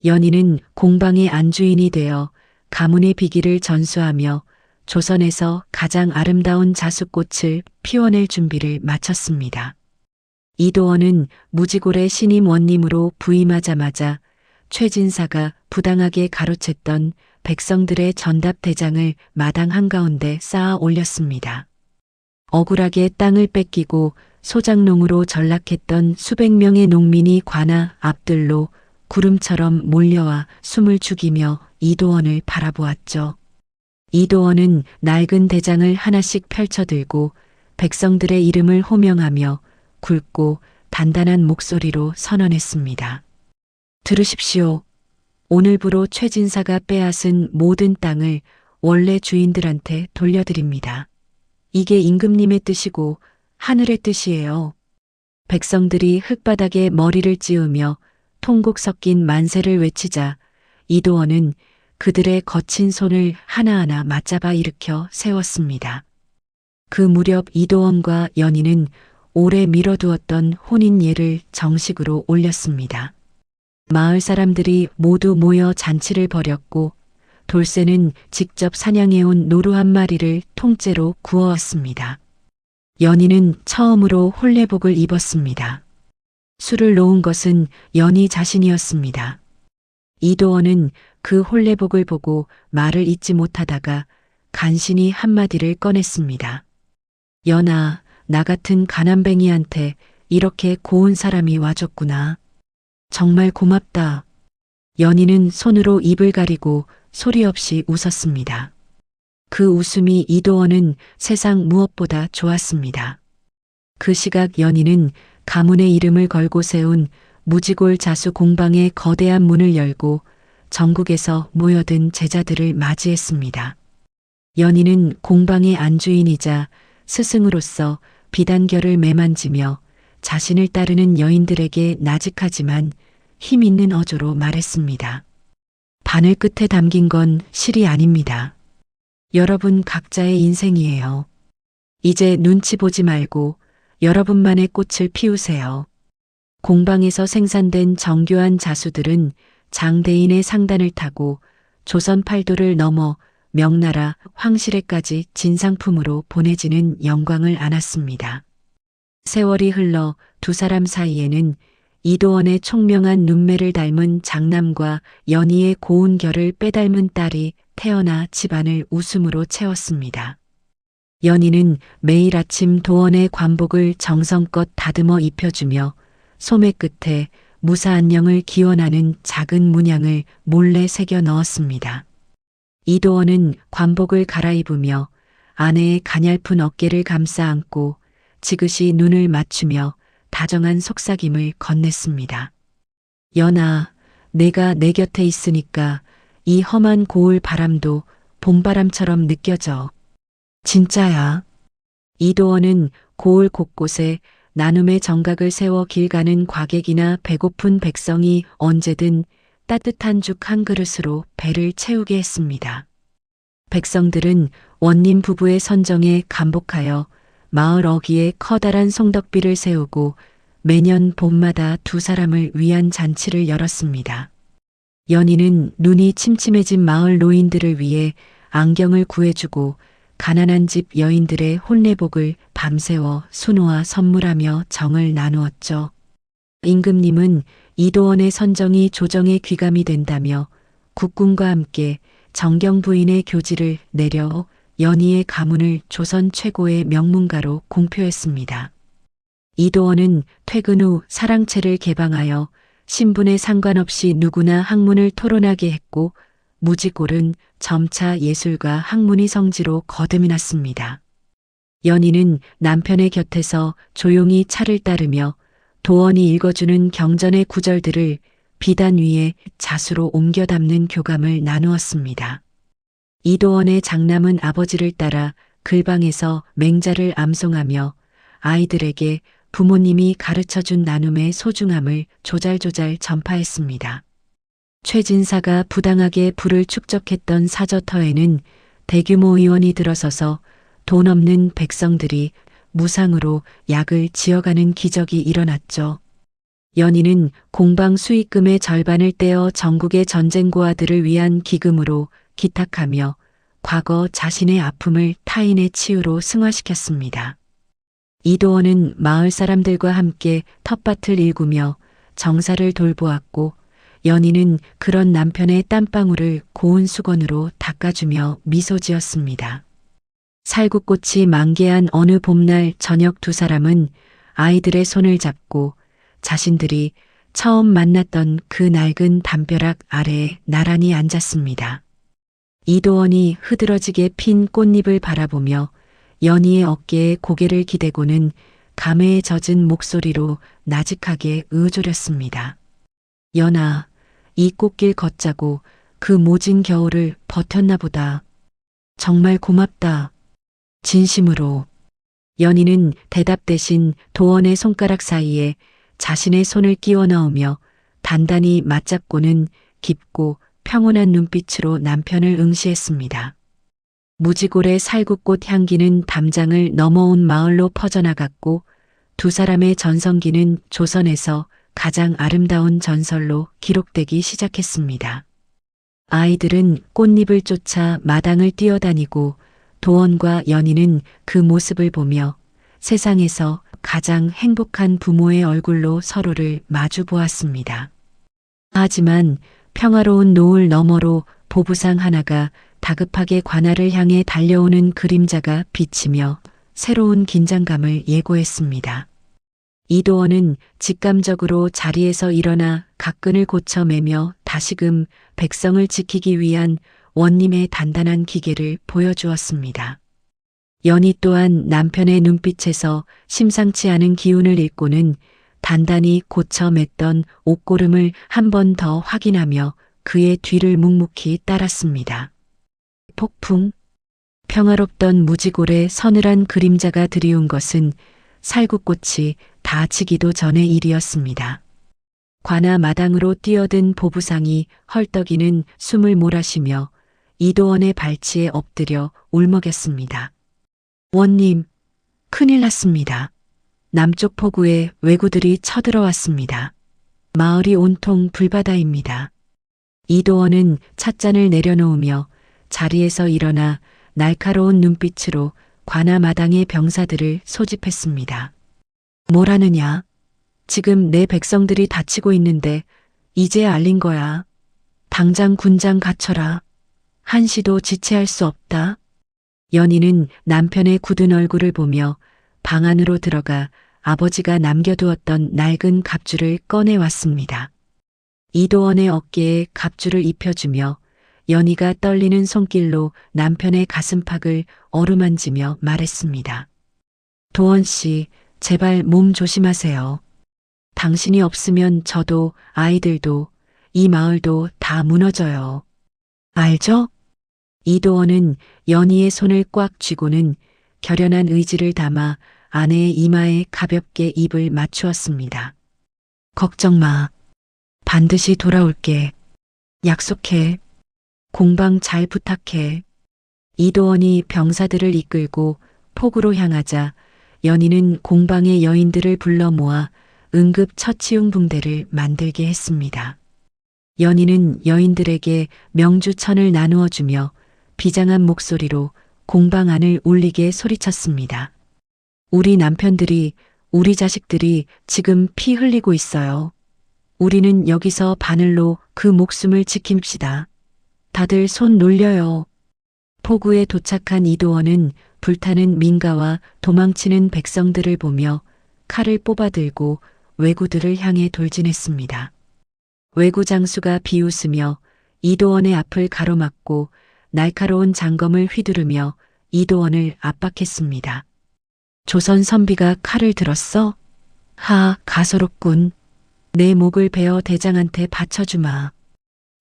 [SPEAKER 1] 연희는 공방의 안주인이 되어 가문의 비기를 전수하며 조선에서 가장 아름다운 자수꽃을 피워낼 준비를 마쳤습니다. 이도원은 무지골의 신임 원님으로 부임하자마자 최진사가 부당하게 가로챘던 백성들의 전답대장을 마당 한가운데 쌓아 올렸습니다. 억울하게 땅을 뺏기고 소작농으로 전락했던 수백 명의 농민이 관아 앞들로 구름처럼 몰려와 숨을 죽이며 이도원을 바라보았죠. 이도원은 낡은 대장을 하나씩 펼쳐들고 백성들의 이름을 호명하며 굵고 단단한 목소리로 선언했습니다. 들으십시오. 오늘부로 최진사가 빼앗은 모든 땅을 원래 주인들한테 돌려드립니다. 이게 임금님의 뜻이고 하늘의 뜻이에요. 백성들이 흙바닥에 머리를 찌우며 통곡 섞인 만세를 외치자 이도원은 그들의 거친 손을 하나하나 맞잡아 일으켜 세웠습니다. 그 무렵 이도원과 연희는 오래 미뤄두었던 혼인예를 정식으로 올렸습니다. 마을 사람들이 모두 모여 잔치를 벌였고 돌쇠는 직접 사냥해온 노루 한 마리를 통째로 구워왔습니다. 연희는 처음으로 혼례복을 입었습니다. 술을 놓은 것은 연희 자신이었습니다. 이도원은 그 혼례복을 보고 말을 잇지 못하다가 간신히 한마디를 꺼냈습니다. 연아, 나 같은 가난뱅이한테 이렇게 고운 사람이 와줬구나. 정말 고맙다. 연희는 손으로 입을 가리고 소리 없이 웃었습니다. 그 웃음이 이도원은 세상 무엇보다 좋았습니다. 그 시각 연희는 가문의 이름을 걸고 세운 무지골 자수 공방의 거대한 문을 열고 전국에서 모여든 제자들을 맞이했습니다. 연희는 공방의 안주인이자 스승으로서 비단결을 매만지며 자신을 따르는 여인들에게 나직하지만 힘 있는 어조로 말했습니다. 바늘 끝에 담긴 건 실이 아닙니다. 여러분 각자의 인생이에요. 이제 눈치 보지 말고 여러분만의 꽃을 피우세요. 공방에서 생산된 정교한 자수들은 장대인의 상단을 타고 조선 팔도를 넘어 명나라 황실에까지 진상품으로 보내지는 영광을 안았습니다. 세월이 흘러 두 사람 사이에는 이도원의 총명한 눈매를 닮은 장남과 연희의 고운 결을 빼닮은 딸이 태어나 집안을 웃음으로 채웠습니다. 연희는 매일 아침 도원의 관복을 정성껏 다듬어 입혀주며 소매 끝에 무사 안녕을 기원하는 작은 문양을 몰래 새겨 넣었습니다. 이도원은 관복을 갈아입으며 아내의 가냘픈 어깨를 감싸 안고 지그시 눈을 맞추며 다정한 속삭임을 건넸습니다. 연아, 내가 내 곁에 있으니까 이 험한 고을 바람도 봄바람처럼 느껴져. 진짜야. 이도원은 고을 곳곳에 나눔의 정각을 세워 길 가는 과객이나 배고픈 백성이 언제든 따뜻한 죽 한 그릇으로 배를 채우게 했습니다. 백성들은 원님 부부의 선정에 감복하여 마을 어귀에 커다란 송덕비를 세우고 매년 봄마다 두 사람을 위한 잔치를 열었습니다. 연희는 눈이 침침해진 마을 노인들을 위해 안경을 구해주고 가난한 집 여인들의 혼례복을 밤새워 수놓아 선물하며 정을 나누었죠. 임금님은 이도원의 선정이 조정의 귀감이 된다며 국군과 함께 정경 부인의 교지를 내려 연희의 가문을 조선 최고의 명문가로 공표했습니다. 이도원은 퇴근 후 사랑채를 개방하여 신분에 상관없이 누구나 학문을 토론하게 했고 무지골은 점차 예술과 학문의 성지로 거듭이 났습니다. 연희는 남편의 곁에서 조용히 차를 따르며 도원이 읽어주는 경전의 구절들을 비단 위에 자수로 옮겨 담는 교감을 나누었습니다. 이도원의 장남은 아버지를 따라 글방에서 맹자를 암송하며 아이들에게 부모님이 가르쳐준 나눔의 소중함을 조잘조잘 전파했습니다. 최진사가 부당하게 부를 축적했던 사저터에는 대규모 의원이 들어서서 돈 없는 백성들이 무상으로 약을 지어가는 기적이 일어났죠. 연희는 공방 수익금의 절반을 떼어 전국의 전쟁고아들을 위한 기금으로 기탁하며 과거 자신의 아픔을 타인의 치유로 승화시켰습니다. 이도원은 마을 사람들과 함께 텃밭을 일구며 정사를 돌보았고 연희는 그런 남편의 땀방울을 고운 수건으로 닦아주며 미소 지었습니다. 살구꽃이 만개한 어느 봄날 저녁 두 사람은 아이들의 손을 잡고 자신들이 처음 만났던 그 낡은 담벼락 아래에 나란히 앉았습니다. 이도원이 흐드러지게 핀 꽃잎을 바라보며 연희의 어깨에 고개를 기대고는 감회에 젖은 목소리로 나직하게 으조렸습니다. 연아, 이 꽃길 걷자고 그 모진 겨울을 버텼나 보다. 정말 고맙다. 진심으로. 연희는 대답 대신 도원의 손가락 사이에 자신의 손을 끼워 넣으며 단단히 맞잡고는 깊고 평온한 눈빛으로 남편을 응시했습니다. 무지골의 살구꽃 향기는 담장을 넘어온 마을로 퍼져나갔고 두 사람의 전성기는 조선에서 가장 아름다운 전설로 기록되기 시작했습니다. 아이들은 꽃잎을 쫓아 마당을 뛰어다니고 도원과 연희는 그 모습을 보며 세상에서 가장 행복한 부모의 얼굴로 서로를 마주 보았습니다. 하지만 평화로운 노을 너머로 보부상 하나가 다급하게 관아를 향해 달려오는 그림자가 비치며 새로운 긴장감을 예고했습니다. 이도원은 직감적으로 자리에서 일어나 각근을 고쳐매며 다시금 백성을 지키기 위한 원님의 단단한 기계를 보여주었습니다. 연희 또한 남편의 눈빛에서 심상치 않은 기운을 읽고는 단단히 고쳐맸던 옷고름을 한 번 더 확인하며 그의 뒤를 묵묵히 따랐습니다. 폭풍. 평화롭던 무지골에 서늘한 그림자가 드리운 것은 살구꽃이 다 지기도 전의 일이었습니다. 관아 마당으로 뛰어든 보부상이 헐떡이는 숨을 몰아쉬며 이도원의 발치에 엎드려 울먹였습니다. 원님, 큰일 났습니다. 남쪽 포구에 왜구들이 쳐들어왔습니다. 마을이 온통 불바다입니다. 이도원은 찻잔을 내려놓으며 자리에서 일어나 날카로운 눈빛으로 관아 마당의 병사들을 소집했습니다. 뭐라느냐? 지금 내 백성들이 다치고 있는데 이제 알린 거야. 당장 군장 갖춰라. 한시도 지체할 수 없다. 연희는 남편의 굳은 얼굴을 보며 방 안으로 들어가 아버지가 남겨두었던 낡은 갑주를 꺼내왔습니다. 이도원의 어깨에 갑주를 입혀주며 연희가 떨리는 손길로 남편의 가슴팍을 어루만지며 말했습니다. 도원 씨, 제발 몸 조심하세요. 당신이 없으면 저도 아이들도 이 마을도 다 무너져요. 알죠? 이도원은 연희의 손을 꽉 쥐고는 결연한 의지를 담아 아내의 이마에 가볍게 입을 맞추었습니다. 걱정 마. 반드시 돌아올게. 약속해. 공방 잘 부탁해. 이도원이 병사들을 이끌고 포구로 향하자 연희는 공방의 여인들을 불러 모아 응급 처치용 붕대를 만들게 했습니다. 연희는 여인들에게 명주천을 나누어 주며 비장한 목소리로 공방 안을 울리게 소리쳤습니다. 우리 남편들이, 우리 자식들이 지금 피 흘리고 있어요. 우리는 여기서 바늘로 그 목숨을 지킵시다. 다들 손 놀려요. 포구에 도착한 이도원은 불타는 민가와 도망치는 백성들을 보며 칼을 뽑아들고 왜구들을 향해 돌진했습니다. 왜구 장수가 비웃으며 이도원의 앞을 가로막고 날카로운 장검을 휘두르며 이도원을 압박했습니다. 조선 선비가 칼을 들었어? 하, 가소롭군. 내 목을 베어 대장한테 바쳐주마.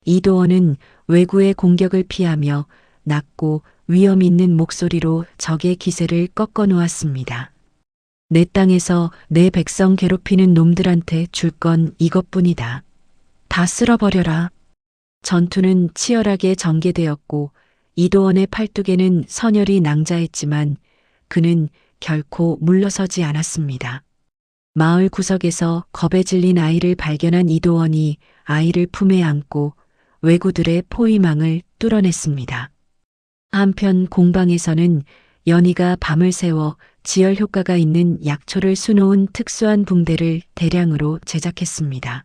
[SPEAKER 1] 이도원은 왜구의 공격을 피하며 낮고 위험 있는 목소리로 적의 기세를 꺾어 놓았습니다. 내 땅에서 내 백성 괴롭히는 놈들한테 줄 건 이것뿐이다. 다 쓸어버려라. 전투는 치열하게 전개되었고 이도원의 팔뚝에는 선혈이 낭자했지만 그는 결코 물러서지 않았습니다. 마을 구석에서 겁에 질린 아이를 발견한 이도원이 아이를 품에 안고 왜구들의 포위망을 뚫어냈습니다. 한편 공방에서는 연희가 밤을 새워 지혈 효과가 있는 약초를 수놓은 특수한 붕대를 대량으로 제작했습니다.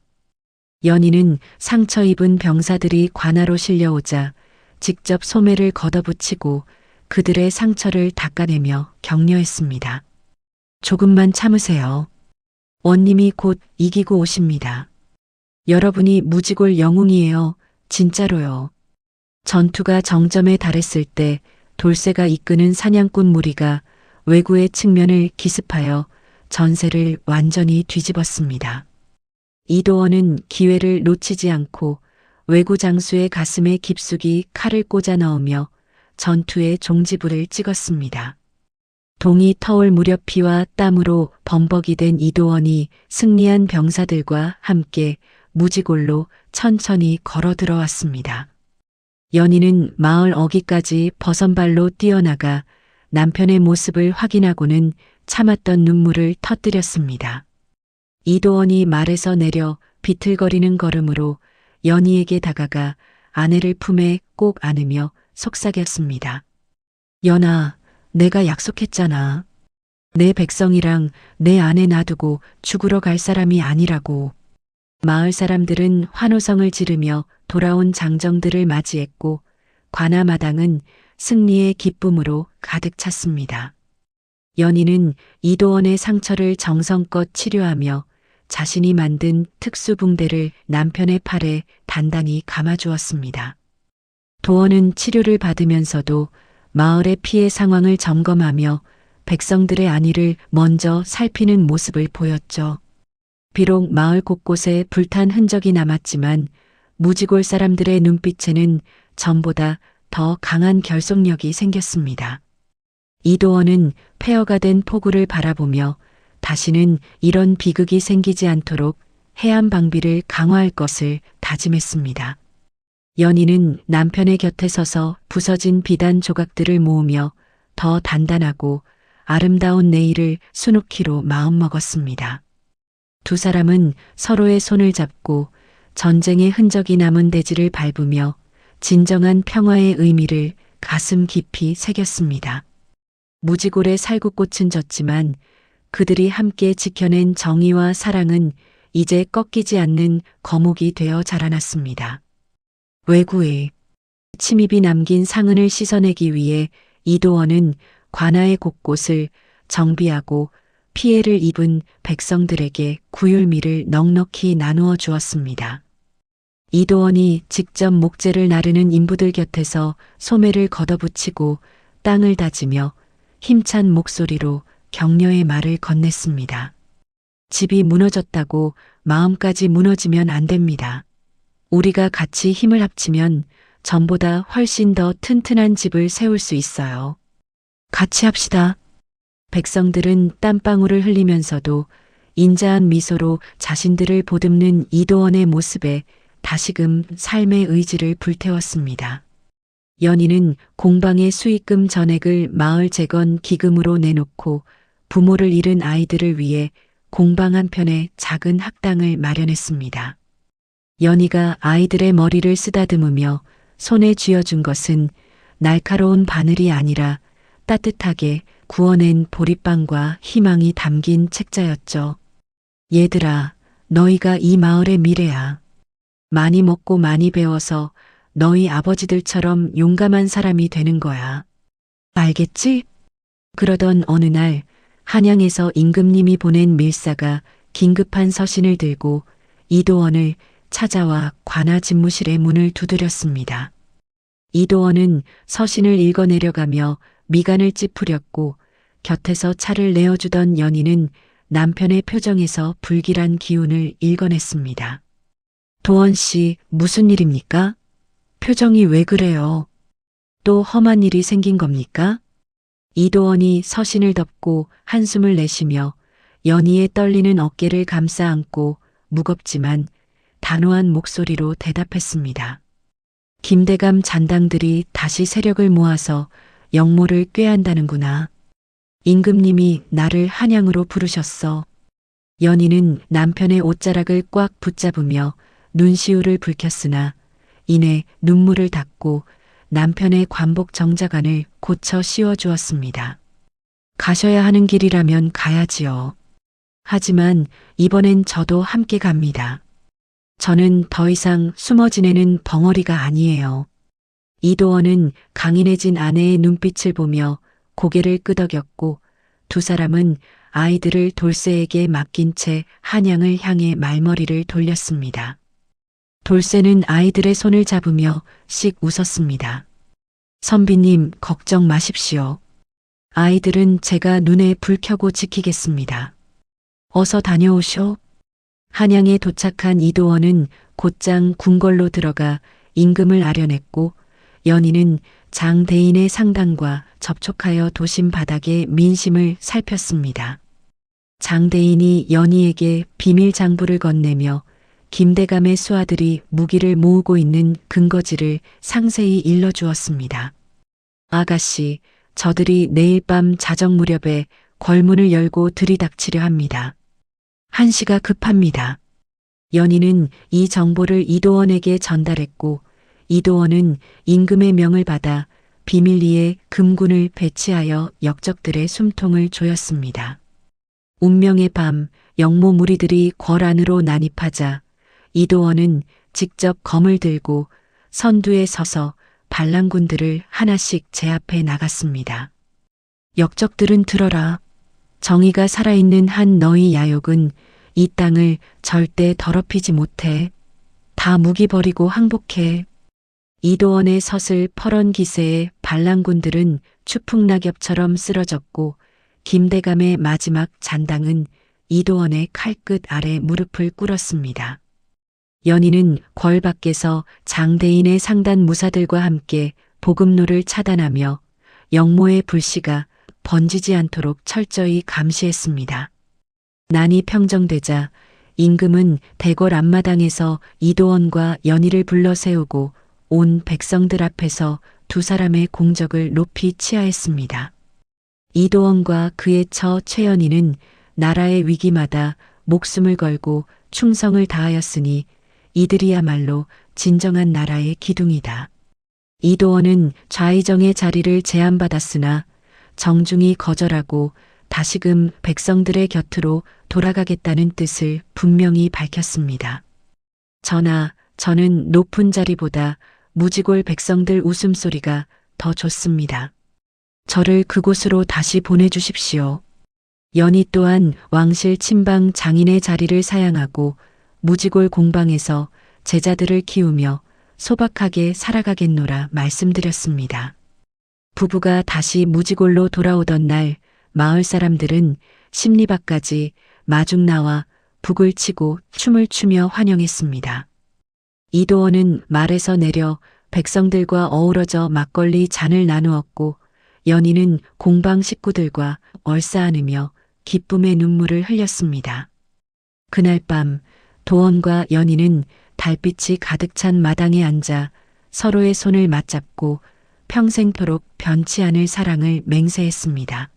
[SPEAKER 1] 연희는 상처 입은 병사들이 관아로 실려오자 직접 소매를 걷어붙이고 그들의 상처를 닦아내며 격려했습니다. 조금만 참으세요. 원님이 곧 이기고 오십니다. 여러분이 무지골 영웅이에요. 진짜로요. 전투가 정점에 달했을 때 돌쇠가 이끄는 사냥꾼 무리가 왜구의 측면을 기습하여 전세를 완전히 뒤집었습니다. 이도원은 기회를 놓치지 않고 왜구 장수의 가슴에 깊숙이 칼을 꽂아 넣으며 전투의 종지부를 찍었습니다. 동이 터올 무렵 피와 땀으로 범벅이 된 이도원이 승리한 병사들과 함께 무지골로 천천히 걸어 들어왔습니다. 연희는 마을 어귀까지 버선발로 뛰어나가 남편의 모습을 확인하고는 참았던 눈물을 터뜨렸습니다. 이도원이 말에서 내려 비틀거리는 걸음으로 연희에게 다가가 아내를 품에 꼭 안으며 속삭였습니다. 연아, 내가 약속했잖아. 내 백성이랑 내 아내 놔두고 죽으러 갈 사람이 아니라고. 마을 사람들은 환호성을 지르며 돌아온 장정들을 맞이했고 관아마당은 승리의 기쁨으로 가득 찼습니다. 연희는 이도원의 상처를 정성껏 치료하며 자신이 만든 특수붕대를 남편의 팔에 단단히 감아주었습니다. 도원은 치료를 받으면서도 마을의 피해 상황을 점검하며 백성들의 안위를 먼저 살피는 모습을 보였죠. 비록 마을 곳곳에 불탄 흔적이 남았지만 무지골 사람들의 눈빛에는 전보다 더 강한 결속력이 생겼습니다. 이도원은 폐허가 된 포구를 바라보며 다시는 이런 비극이 생기지 않도록 해안 방비를 강화할 것을 다짐했습니다. 연희는 남편의 곁에 서서 부서진 비단 조각들을 모으며 더 단단하고 아름다운 내일을 수놓기로 마음먹었습니다. 두 사람은 서로의 손을 잡고 전쟁의 흔적이 남은 대지를 밟으며 진정한 평화의 의미를 가슴 깊이 새겼습니다. 무지골의 살구꽃은 졌지만 그들이 함께 지켜낸 정의와 사랑은 이제 꺾이지 않는 거목이 되어 자라났습니다. 왜구의 침입이 남긴 상흔을 씻어내기 위해 이도원은 관아의 곳곳을 정비하고 피해를 입은 백성들에게 구휼미를 넉넉히 나누어 주었습니다. 이도원이 직접 목재를 나르는 인부들 곁에서 소매를 걷어붙이고 땅을 다지며 힘찬 목소리로 격려의 말을 건넸습니다. 집이 무너졌다고 마음까지 무너지면 안 됩니다. 우리가 같이 힘을 합치면 전보다 훨씬 더 튼튼한 집을 세울 수 있어요. 같이 합시다. 백성들은 땀방울을 흘리면서도 인자한 미소로 자신들을 보듬는 이도원의 모습에 다시금 삶의 의지를 불태웠습니다. 연희는 공방의 수익금 전액을 마을 재건 기금으로 내놓고 부모를 잃은 아이들을 위해 공방 한편에 작은 학당을 마련했습니다. 연희가 아이들의 머리를 쓰다듬으며 손에 쥐어준 것은 날카로운 바늘이 아니라 따뜻하게 구워낸 보리빵과 희망이 담긴 책자였죠. 얘들아, 너희가 이 마을의 미래야. 많이 먹고 많이 배워서 너희 아버지들처럼 용감한 사람이 되는 거야. 알겠지? 그러던 어느 날 한양에서 임금님이 보낸 밀사가 긴급한 서신을 들고 이도원을 찾아와 관아 집무실의 문을 두드렸습니다. 이도원은 서신을 읽어내려가며 미간을 찌푸렸고 곁에서 차를 내어주던 연희는 남편의 표정에서 불길한 기운을 읽어냈습니다. 도원 씨, 무슨 일입니까? 표정이 왜 그래요? 또 험한 일이 생긴 겁니까? 이도원이 서신을 덮고 한숨을 내쉬며 연희의 떨리는 어깨를 감싸 안고 무겁지만 단호한 목소리로 대답했습니다. 김대감 잔당들이 다시 세력을 모아서 영모를 꾀한다는구나. 임금님이 나를 한양으로 부르셨어. 연희는 남편의 옷자락을 꽉 붙잡으며 눈시울을 붉혔으나 이내 눈물을 닦고 남편의 관복 정자간을 고쳐 씌워주었습니다. 가셔야 하는 길이라면 가야지요. 하지만 이번엔 저도 함께 갑니다. 저는 더 이상 숨어 지내는 벙어리가 아니에요. 이도원은 강인해진 아내의 눈빛을 보며 고개를 끄덕였고 두 사람은 아이들을 돌쇠에게 맡긴 채 한양을 향해 말머리를 돌렸습니다. 돌쇠는 아이들의 손을 잡으며 씩 웃었습니다. 선비님, 걱정 마십시오. 아이들은 제가 눈에 불 켜고 지키겠습니다. 어서 다녀오쇼. 한양에 도착한 이도원은 곧장 궁궐로 들어가 임금을 아련했고 연희는 장대인의 상단과 접촉하여 도심 바닥의 민심을 살폈습니다. 장대인이 연희에게 비밀 장부를 건네며 김대감의 수하들이 무기를 모으고 있는 근거지를 상세히 일러주었습니다. 아가씨, 저들이 내일 밤 자정 무렵에 궐문을 열고 들이닥치려 합니다. 한시가 급합니다. 연희는 이 정보를 이도원에게 전달했고 이도원은 임금의 명을 받아 비밀리에 금군을 배치하여 역적들의 숨통을 조였습니다. 운명의 밤 영모 무리들이 궐 안으로 난입하자 이도원은 직접 검을 들고 선두에 서서 반란군들을 하나씩 제압해 나갔습니다. 역적들은 들어라. 정의가 살아있는 한 너희 야욕은 이 땅을 절대 더럽히지 못해. 다 무기 버리고 항복해. 이도원의 서슬 퍼런 기세에 반란군들은 추풍낙엽처럼 쓰러졌고 김대감의 마지막 잔당은 이도원의 칼끝 아래 무릎을 꿇었습니다. 연희는 궐 밖에서 장대인의 상단 무사들과 함께 보급로를 차단하며 영모의 불씨가 번지지 않도록 철저히 감시했습니다. 난이 평정되자 임금은 대궐 앞마당에서 이도원과 연희를 불러 세우고 온 백성들 앞에서 두 사람의 공적을 높이 치하했습니다. 이도원과 그의 처 최연희는 나라의 위기마다 목숨을 걸고 충성을 다하였으니 이들이야말로 진정한 나라의 기둥이다. 이도원은 좌의정의 자리를 제안받았으나 정중히 거절하고 다시금 백성들의 곁으로 돌아가겠다는 뜻을 분명히 밝혔습니다. 전하, 저는 높은 자리보다 무지골 백성들 웃음소리가 더 좋습니다. 저를 그곳으로 다시 보내주십시오. 연희 또한 왕실 친방 장인의 자리를 사양하고 무지골 공방에서 제자들을 키우며 소박하게 살아가겠노라 말씀드렸습니다. 부부가 다시 무지골로 돌아오던 날 마을 사람들은 심리밖까지 마중 나와 북을 치고 춤을 추며 환영했습니다. 이도원은 말에서 내려 백성들과 어우러져 막걸리 잔을 나누었고 연희는 공방 식구들과 얼싸안으며 기쁨의 눈물을 흘렸습니다. 그날 밤 도원과 연희는 달빛이 가득 찬 마당에 앉아 서로의 손을 맞잡고 평생토록 변치 않을 사랑을 맹세했습니다.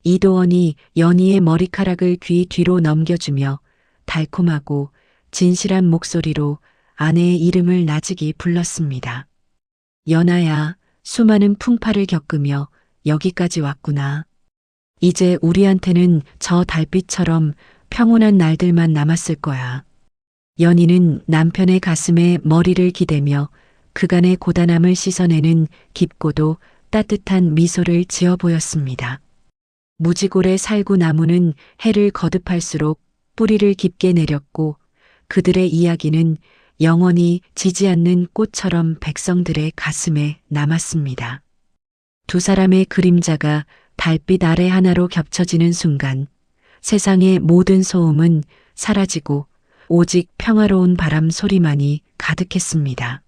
[SPEAKER 1] 이도원이 연희의 머리카락을 귀 뒤로 넘겨주며 달콤하고 진실한 목소리로 아내의 이름을 나직이 불렀습니다. 연하야, 수많은 풍파를 겪으며 여기까지 왔구나. 이제 우리한테는 저 달빛처럼 평온한 날들만 남았을 거야. 연희는 남편의 가슴에 머리를 기대며 그간의 고단함을 씻어내는 깊고도 따뜻한 미소를 지어 보였습니다. 무지골의 살구 나무는 해를 거듭할수록 뿌리를 깊게 내렸고 그들의 이야기는 영원히 지지 않는 꽃처럼 백성들의 가슴에 남았습니다. 두 사람의 그림자가 달빛 아래 하나로 겹쳐지는 순간 세상의 모든 소음은 사라지고 오직 평화로운 바람 소리만이 가득했습니다.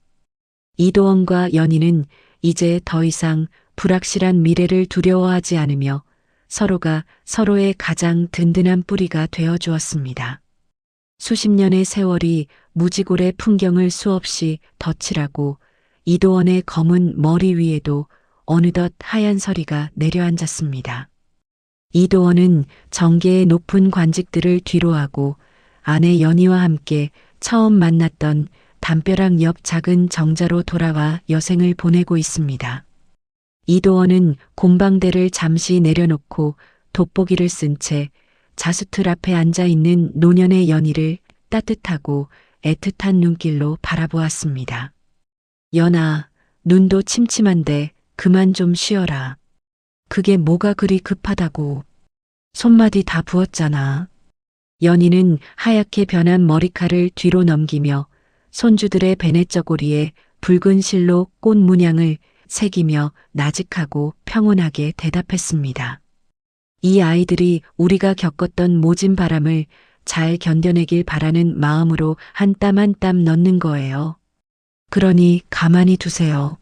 [SPEAKER 1] 이도원과 연희는 이제 더 이상 불확실한 미래를 두려워하지 않으며 서로가 서로의 가장 든든한 뿌리가 되어 주었습니다. 수십 년의 세월이 무지골의 풍경을 수없이 덧칠하고 이도원의 검은 머리 위에도 어느덧 하얀 서리가 내려앉았습니다. 이도원은 정계의 높은 관직들을 뒤로하고 아내 연희와 함께 처음 만났던 담벼락 옆 작은 정자로 돌아와 여생을 보내고 있습니다. 이도원은 곰방대를 잠시 내려놓고 돋보기를 쓴 채 자수틀 앞에 앉아있는 노년의 연희를 따뜻하고 애틋한 눈길로 바라보았습니다. 연아, 눈도 침침한데 그만 좀 쉬어라. 그게 뭐가 그리 급하다고. 손마디 다 부었잖아. 연희는 하얗게 변한 머리칼을 뒤로 넘기며 손주들의 베네저고리에 붉은 실로 꽃 문양을 새기며 나직하고 평온하게 대답했습니다. 이 아이들이 우리가 겪었던 모진 바람을 잘 견뎌내길 바라는 마음으로 한 땀 한 땀 넣는 거예요. 그러니 가만히 두세요.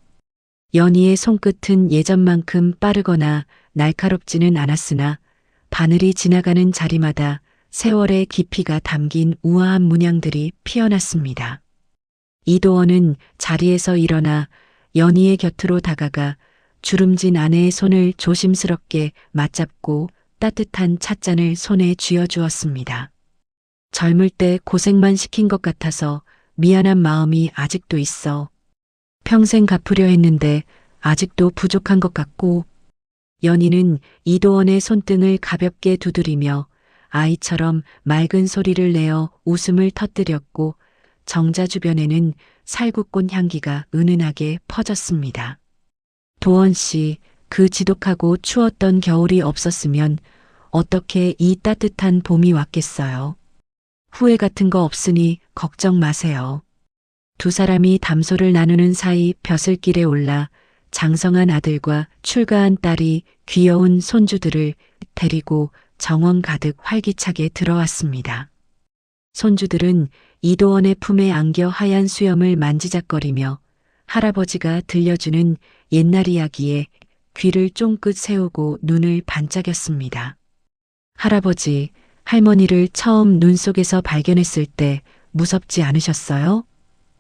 [SPEAKER 1] 연희의 손끝은 예전만큼 빠르거나 날카롭지는 않았으나 바늘이 지나가는 자리마다 세월의 깊이가 담긴 우아한 문양들이 피어났습니다. 이도원은 자리에서 일어나 연희의 곁으로 다가가 주름진 아내의 손을 조심스럽게 맞잡고 따뜻한 찻잔을 손에 쥐어주었습니다. 젊을 때 고생만 시킨 것 같아서 미안한 마음이 아직도 있어. 평생 갚으려 했는데 아직도 부족한 것 같고. 연희는 이도원의 손등을 가볍게 두드리며 아이처럼 맑은 소리를 내어 웃음을 터뜨렸고 정자 주변에는 살구꽃 향기가 은은하게 퍼졌습니다. 도원 씨, 그 지독하고 추웠던 겨울이 없었으면 어떻게 이 따뜻한 봄이 왔겠어요. 후회 같은 거 없으니 걱정 마세요. 두 사람이 담소를 나누는 사이 벼슬길에 올라 장성한 아들과 출가한 딸이 귀여운 손주들을 데리고 정원 가득 활기차게 들어왔습니다. 손주들은 이도원의 품에 안겨 하얀 수염을 만지작거리며 할아버지가 들려주는 옛날 이야기에 귀를 쫑긋 세우고 눈을 반짝였습니다. 할아버지, 할머니를 처음 눈 속에서 발견했을 때 무섭지 않으셨어요?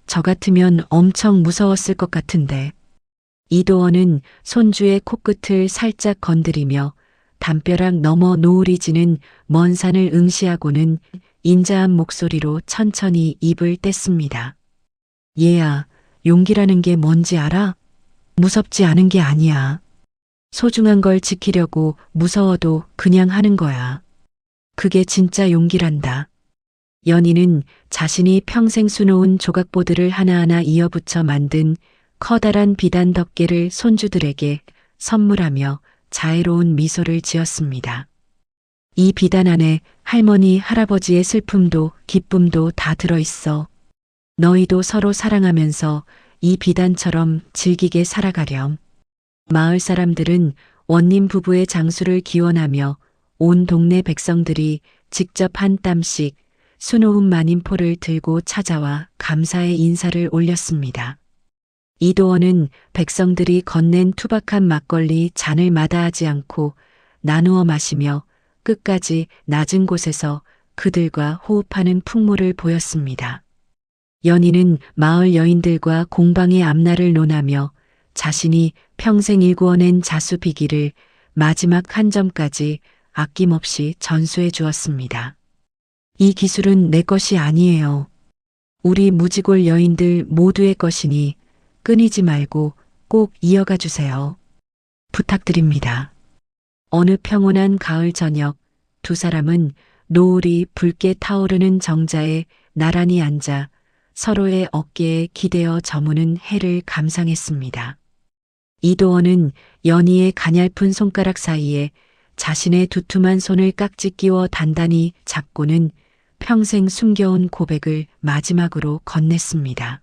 [SPEAKER 1] 저 같으면 엄청 무서웠을 것 같은데. 이도원은 손주의 코끝을 살짝 건드리며 담벼락 너머 노을이 지는 먼 산을 응시하고는 인자한 목소리로 천천히 입을 뗐습니다. 얘야, 용기라는 게 뭔지 알아? 무섭지 않은 게 아니야. 소중한 걸 지키려고 무서워도 그냥 하는 거야. 그게 진짜 용기란다. 연희는 자신이 평생 수놓은 조각보드를 하나하나 이어붙여 만든 커다란 비단 덮개를 손주들에게 선물하며 자애로운 미소를 지었습니다. 이 비단 안에 할머니, 할아버지의 슬픔도 기쁨도 다 들어있어. 너희도 서로 사랑하면서 이 비단처럼 즐기게 살아가렴. 마을 사람들은 원님 부부의 장수를 기원하며 온 동네 백성들이 직접 한 땀씩 수놓은 만인포를 들고 찾아와 감사의 인사를 올렸습니다. 이도원은 백성들이 건넨 투박한 막걸리 잔을 마다하지 않고 나누어 마시며 끝까지 낮은 곳에서 그들과 호흡하는 풍모를 보였습니다. 연희는 마을 여인들과 공방의 앞날을 논하며 자신이 평생 일구어낸 자수비기를 마지막 한 점까지 아낌없이 전수해 주었습니다. 이 기술은 내 것이 아니에요. 우리 무지골 여인들 모두의 것이니 끊이지 말고 꼭 이어가 주세요. 부탁드립니다. 어느 평온한 가을 저녁 두 사람은 노을이 붉게 타오르는 정자에 나란히 앉아 서로의 어깨에 기대어 저무는 해를 감상했습니다. 이도원은 연희의 가냘픈 손가락 사이에 자신의 두툼한 손을 깍지 끼워 단단히 잡고는 평생 숨겨온 고백을 마지막으로 건넸습니다.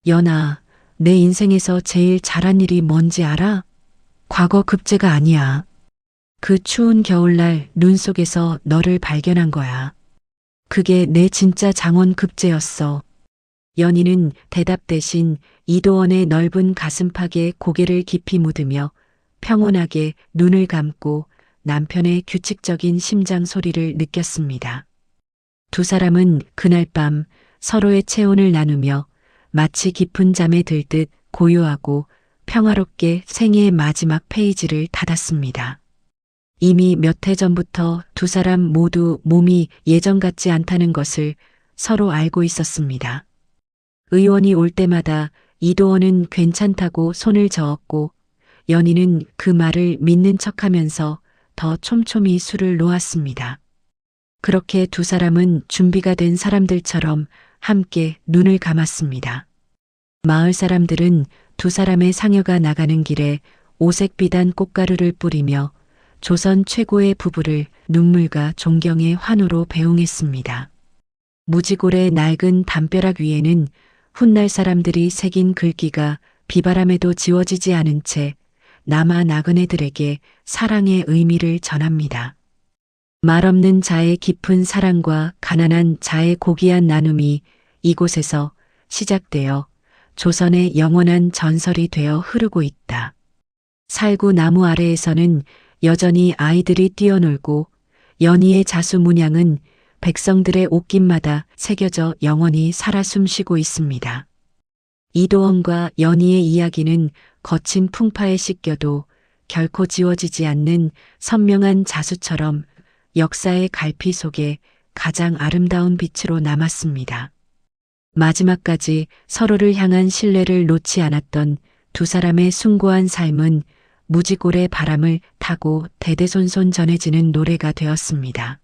[SPEAKER 1] 연아, 내 인생에서 제일 잘한 일이 뭔지 알아? 과거 급제가 아니야. 그 추운 겨울날 눈 속에서 너를 발견한 거야. 그게 내 진짜 장원 급제였어. 연희는 대답 대신 이도원의 넓은 가슴팍에 고개를 깊이 묻으며 평온하게 눈을 감고 남편의 규칙적인 심장 소리를 느꼈습니다. 두 사람은 그날 밤 서로의 체온을 나누며 마치 깊은 잠에 들 듯 고요하고 평화롭게 생애의 마지막 페이지를 닫았습니다. 이미 몇 해 전부터 두 사람 모두 몸이 예전 같지 않다는 것을 서로 알고 있었습니다. 의원이 올 때마다 이도원은 괜찮다고 손을 저었고 연희는 그 말을 믿는 척하면서 더 촘촘히 술을 놓았습니다. 그렇게 두 사람은 준비가 된 사람들처럼 함께 눈을 감았습니다. 마을 사람들은 두 사람의 상여가 나가는 길에 오색 비단 꽃가루를 뿌리며 조선 최고의 부부를 눈물과 존경의 환호로 배웅했습니다. 무지골의 낡은 담벼락 위에는 훗날 사람들이 새긴 글귀가 비바람에도 지워지지 않은 채 남아 나그네들에게 사랑의 의미를 전합니다. 말없는 자의 깊은 사랑과 가난한 자의 고귀한 나눔이 이곳에서 시작되어 조선의 영원한 전설이 되어 흐르고 있다. 살구 나무 아래에서는 여전히 아이들이 뛰어놀고 연희의 자수 문양은 백성들의 옷깃마다 새겨져 영원히 살아 숨쉬고 있습니다. 이도원과 연희의 이야기는 거친 풍파에 씻겨도 결코 지워지지 않는 선명한 자수처럼 역사의 갈피 속에 가장 아름다운 빛으로 남았습니다. 마지막까지 서로를 향한 신뢰를 놓지 않았던 두 사람의 숭고한 삶은 무지골의 바람을 타고 대대손손 전해지는 노래가 되었습니다.